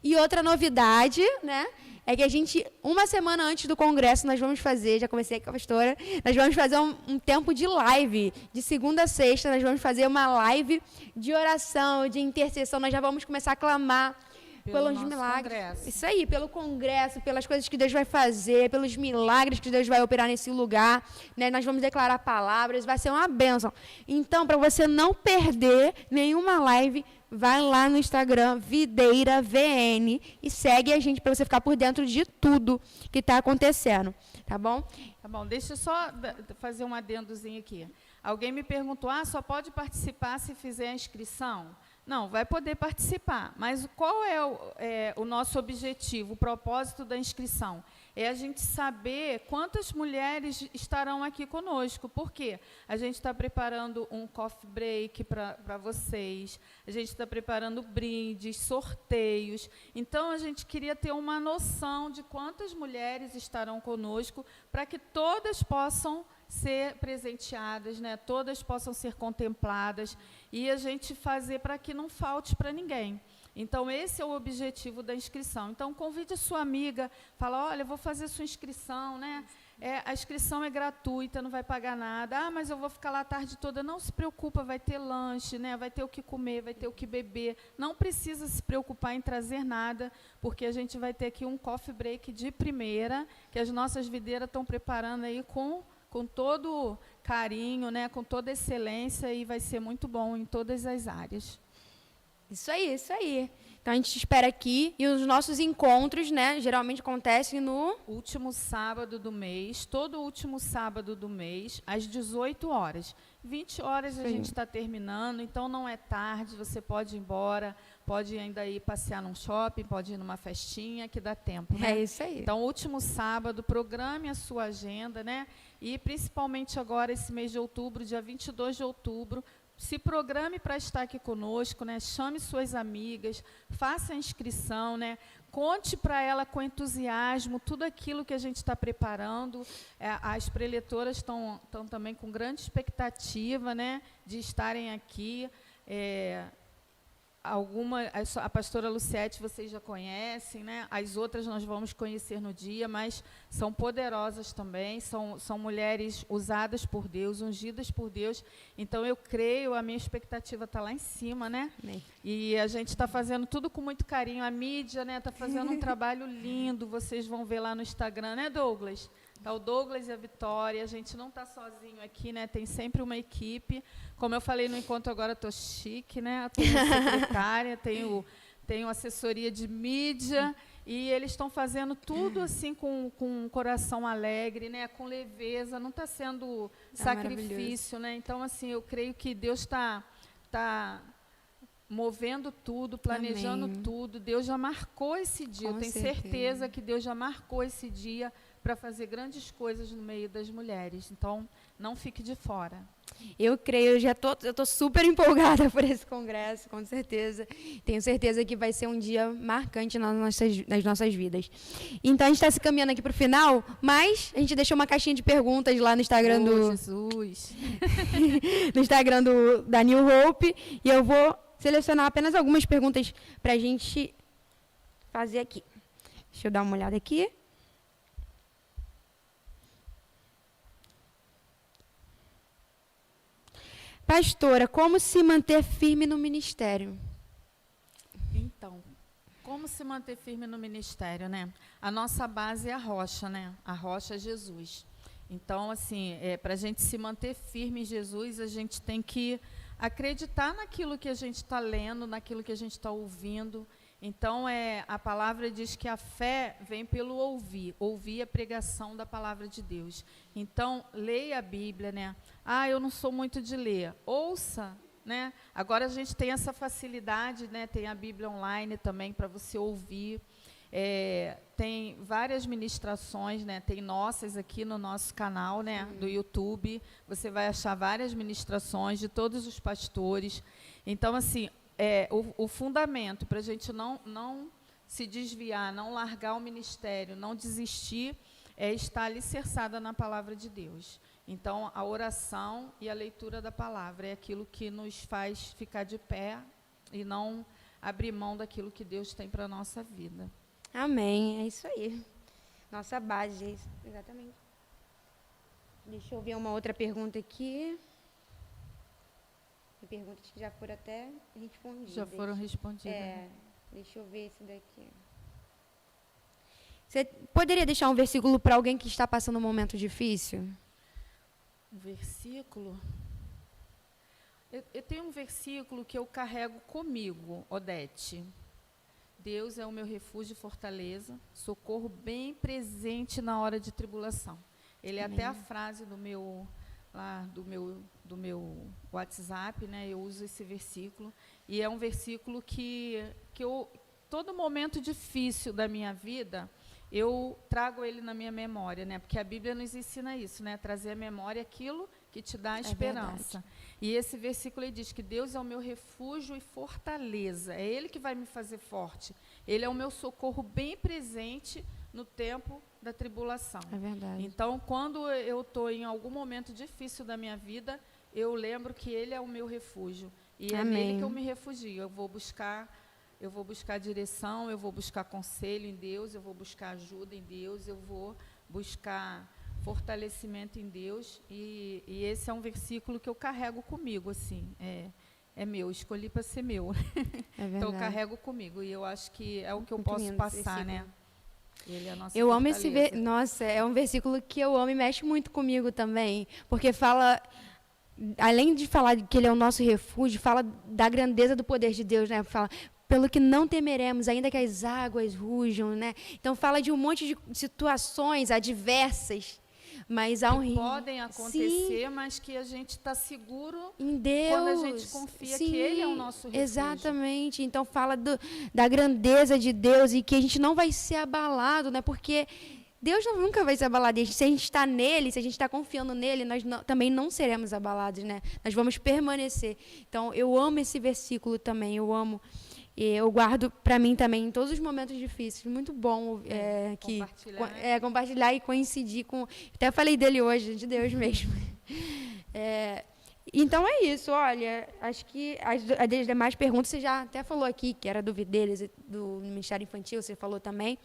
E outra novidade, né, é que a gente, uma semana antes do congresso, nós vamos fazer, já comecei com a pastora, nós vamos fazer um tempo de live, de segunda a sexta, nós vamos fazer uma live de oração, de intercessão, nós já vamos começar a clamar pelos milagres. Congresso. Isso aí, pelo congresso, pelas coisas que Deus vai fazer, pelos milagres que Deus vai operar nesse lugar, né? Nós vamos declarar palavras, vai ser uma bênção. Então, para você não perder nenhuma live, vai lá no Instagram, Videira VN, e segue a gente para você ficar por dentro de tudo que está acontecendo, tá bom? Tá bom, deixa eu só fazer um adendozinho aqui. Alguém me perguntou, só pode participar se fizer a inscrição? Não, vai poder participar, mas qual é o nosso objetivo, o propósito da inscrição? É a gente saber quantas mulheres estarão aqui conosco. Por quê? A gente está preparando um coffee break para vocês, a gente está preparando brindes, sorteios. Então, a gente queria ter uma noção de quantas mulheres estarão conosco, para que todas possam ser presenteadas, né? Todas possam ser contempladas, e a gente fazer para que não falte para ninguém. Então, esse é o objetivo da inscrição. Então, convide a sua amiga, fala, olha, eu vou fazer sua inscrição, né? A inscrição é gratuita, não vai pagar nada. Mas eu vou ficar lá a tarde toda. Não se preocupa, vai ter lanche, né? Vai ter o que comer, vai ter o que beber. Não precisa se preocupar em trazer nada, porque a gente vai ter aqui um coffee break de primeira, que as nossas videiras estão preparando aí com todo carinho, né, com toda excelência, e vai ser muito bom em todas as áreas. Isso aí, isso aí. Então, a gente te espera aqui, e os nossos encontros, né, geralmente acontecem no último sábado do mês, todo último sábado do mês, às 18 horas. 20 horas a gente está terminando, então não é tarde, você pode ir embora, pode ainda ir passear num shopping, pode ir numa festinha, que dá tempo, né? É isso aí. Então, último sábado, programe a sua agenda, né? E principalmente agora, esse mês de outubro, dia 22 de outubro, se programe para estar aqui conosco, né? Chame suas amigas, faça a inscrição, né? Conte para ela com entusiasmo tudo aquilo que a gente está preparando. As preletoras estão também com grande expectativa, né, de estarem aqui. A pastora Luciete vocês já conhecem, né? As outras nós vamos conhecer no dia, mas são poderosas também, são mulheres usadas por Deus, ungidas por Deus. Então, eu creio, a minha expectativa está lá em cima, né? Amém. E a gente está fazendo tudo com muito carinho. A mídia, né, está fazendo um trabalho lindo, vocês vão ver lá no Instagram, né, Douglas? Tá o Douglas e a Vitória, a gente não está sozinho aqui, né? Tem sempre uma equipe. Como eu falei no encontro agora, estou chique, né? Tenho secretária, tenho assessoria de mídia, e eles estão fazendo tudo assim com um coração alegre, né? Com leveza, não está sendo sacrifício, né? Então, assim, eu creio que Deus está movendo tudo, planejando Amém. tudo. Deus já marcou esse dia. Com Eu tenho certeza que Deus já marcou esse dia para fazer grandes coisas no meio das mulheres. Então, não fique de fora. Eu creio, eu tô super empolgada por esse congresso, com certeza. Tenho certeza que vai ser um dia marcante nas nossas vidas. Então, a gente está se caminhando aqui para o final, mas a gente deixou uma caixinha de perguntas lá no Instagram Jesus! no Instagram da New Hope, e eu vou selecionar apenas algumas perguntas para a gente fazer aqui. Deixa eu dar uma olhada aqui. Pastora, como se manter firme no ministério? Então, como se manter firme no ministério, né? A nossa base é a rocha, né? A rocha é Jesus. Então, assim, para a gente se manter firme em Jesus, a gente tem que acreditar naquilo que a gente está lendo, naquilo que a gente está ouvindo. Então, a palavra diz que a fé vem pelo ouvir a pregação da palavra de Deus. Então, leia a Bíblia, né? Eu não sou muito de ler. Ouça, né? Agora a gente tem essa facilidade, né? Tem a Bíblia online também para você ouvir. Tem várias ministrações, né? Tem nossas aqui no nosso canal, né? Do YouTube. Você vai achar várias ministrações de todos os pastores. Então, assim, o fundamento para a gente não se desviar, não largar o ministério, não desistir, é estar alicerçada na palavra de Deus. Então, a oração e a leitura da palavra é aquilo que nos faz ficar de pé e não abrir mão daquilo que Deus tem para a nossa vida. Amém, é isso aí. Nossa base, é isso, exatamente. Deixa eu ver uma outra pergunta aqui. Perguntas que já foram até respondidas. Já foram respondidas. Deixa eu ver esse daqui. Você poderia deixar um versículo para alguém que está passando um momento difícil? Um versículo? Eu tenho um versículo que eu carrego comigo, Odete. Deus é o meu refúgio e fortaleza, socorro bem presente na hora de tribulação. Ele Amém. É até a frase do meu WhatsApp, né? Eu uso esse versículo, e é um versículo que eu, todo momento difícil da minha vida, eu trago ele na minha memória, né? Porque a Bíblia nos ensina isso, né? Trazer à memória aquilo que te dá esperança. E esse versículo ele diz que Deus é o meu refúgio e fortaleza, é Ele que vai me fazer forte. Ele é o meu socorro bem presente no tempo da tribulação. É verdade. Então, quando eu estou em algum momento difícil da minha vida, eu lembro que Ele é o meu refúgio. E é nele que eu me refugio. Eu vou buscar direção, eu vou buscar conselho em Deus, eu vou buscar ajuda em Deus, eu vou buscar fortalecimento em Deus. E esse é um versículo que eu carrego comigo, assim. É meu, escolhi para ser meu. Então, eu carrego comigo. E eu acho que é o que eu posso passar, né? Ele é a nossa eu amo fortaleza. esse Nossa, é um versículo que eu amo e mexe muito comigo também, porque fala, além de falar que Ele é o nosso refúgio, fala da grandeza do poder de Deus, né? Fala, pelo que não temeremos, ainda que as águas rujam, né? Então fala de um monte de situações adversas, mas há um que podem acontecer, sim, mas que a gente está seguro em Deus. quando a gente confia Sim, que Ele é o nosso refúgio. exatamente. Então fala da grandeza de Deus e que a gente não vai ser abalado, né? Porque Deus nunca vai ser abalado. E se a gente está nele, se a gente está confiando nele, nós também não seremos abalados, né? Nós vamos permanecer. Então eu amo esse versículo também. Eu amo. E eu guardo para mim também em todos os momentos difíceis. Muito bom compartilhar, né? compartilhar e coincidir com. Até falei dele hoje, de Deus mesmo. Então é isso. Olha, acho que as demais perguntas você já até falou aqui, que era do Videires, do Ministério Infantil, você falou também.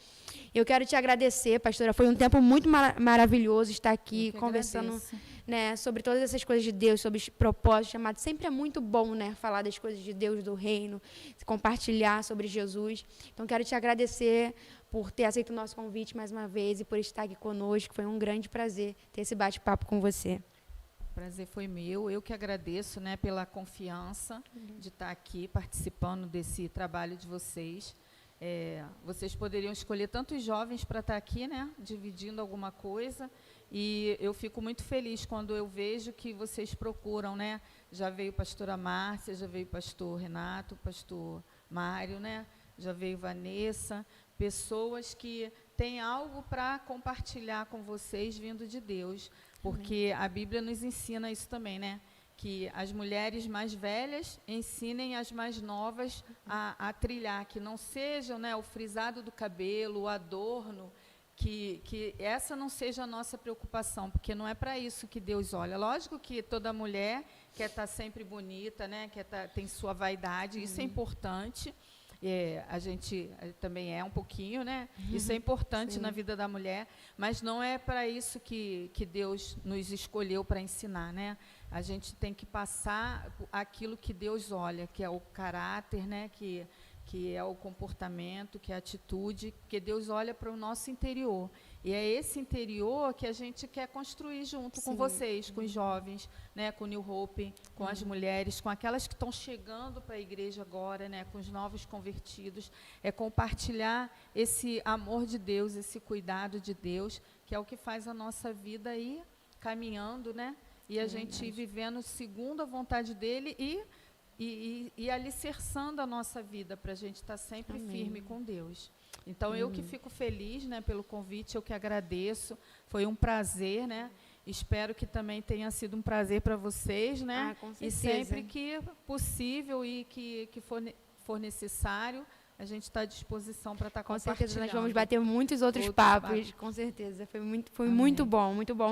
Eu quero te agradecer, pastora. Foi um tempo muito maravilhoso estar aqui conversando, né, sobre todas essas coisas de Deus, sobre os propósitos, chamados. Sempre é muito bom, né, falar das coisas de Deus, do reino, compartilhar sobre Jesus. Então, quero te agradecer por ter aceito o nosso convite mais uma vez e por estar aqui conosco. Foi um grande prazer ter esse bate-papo com você. O prazer foi meu. Eu que agradeço, né, pela confiança de estar aqui participando desse trabalho de vocês. Vocês poderiam escolher tantos jovens para estar aqui, né, dividindo alguma coisa. E eu fico muito feliz quando eu vejo que vocês procuram, né? Já veio pastora Márcia, já veio pastor Renato, pastor Mário, né? Já veio Vanessa, pessoas que têm algo para compartilhar com vocês vindo de Deus, porque a Bíblia nos ensina isso também, né? Que as mulheres mais velhas ensinem as mais novas a trilhar, que não sejam, né, o frisado do cabelo, o adorno, que essa não seja a nossa preocupação, porque não é para isso que Deus olha. Lógico que toda mulher quer estar sempre bonita, né, tem sua vaidade, isso é importante. A gente também é um pouquinho, né? Isso é importante na vida da mulher, mas não é para isso que Deus nos escolheu para ensinar, né? A gente tem que passar aquilo que Deus olha, que é o caráter, né? Que é o comportamento, que é a atitude, que Deus olha para o nosso interior. E é esse interior que a gente quer construir junto com vocês, com os jovens, né, com o New Hope, com as mulheres, com aquelas que estão chegando para a igreja agora, né, com os novos convertidos. É compartilhar esse amor de Deus, esse cuidado de Deus, que é o que faz a nossa vida ir caminhando, né, e a gente ir vivendo segundo a vontade dele e alicerçando a nossa vida para a gente estar sempre firme com Deus. Então, eu que fico feliz, né, pelo convite, eu que agradeço, foi um prazer, né, espero que também tenha sido um prazer para vocês, né, com certeza. e sempre que possível e que for necessário, a gente está à disposição para estar compartilhando. Com certeza, nós vamos bater muitos outros papos, com certeza, foi muito bom, muito bom.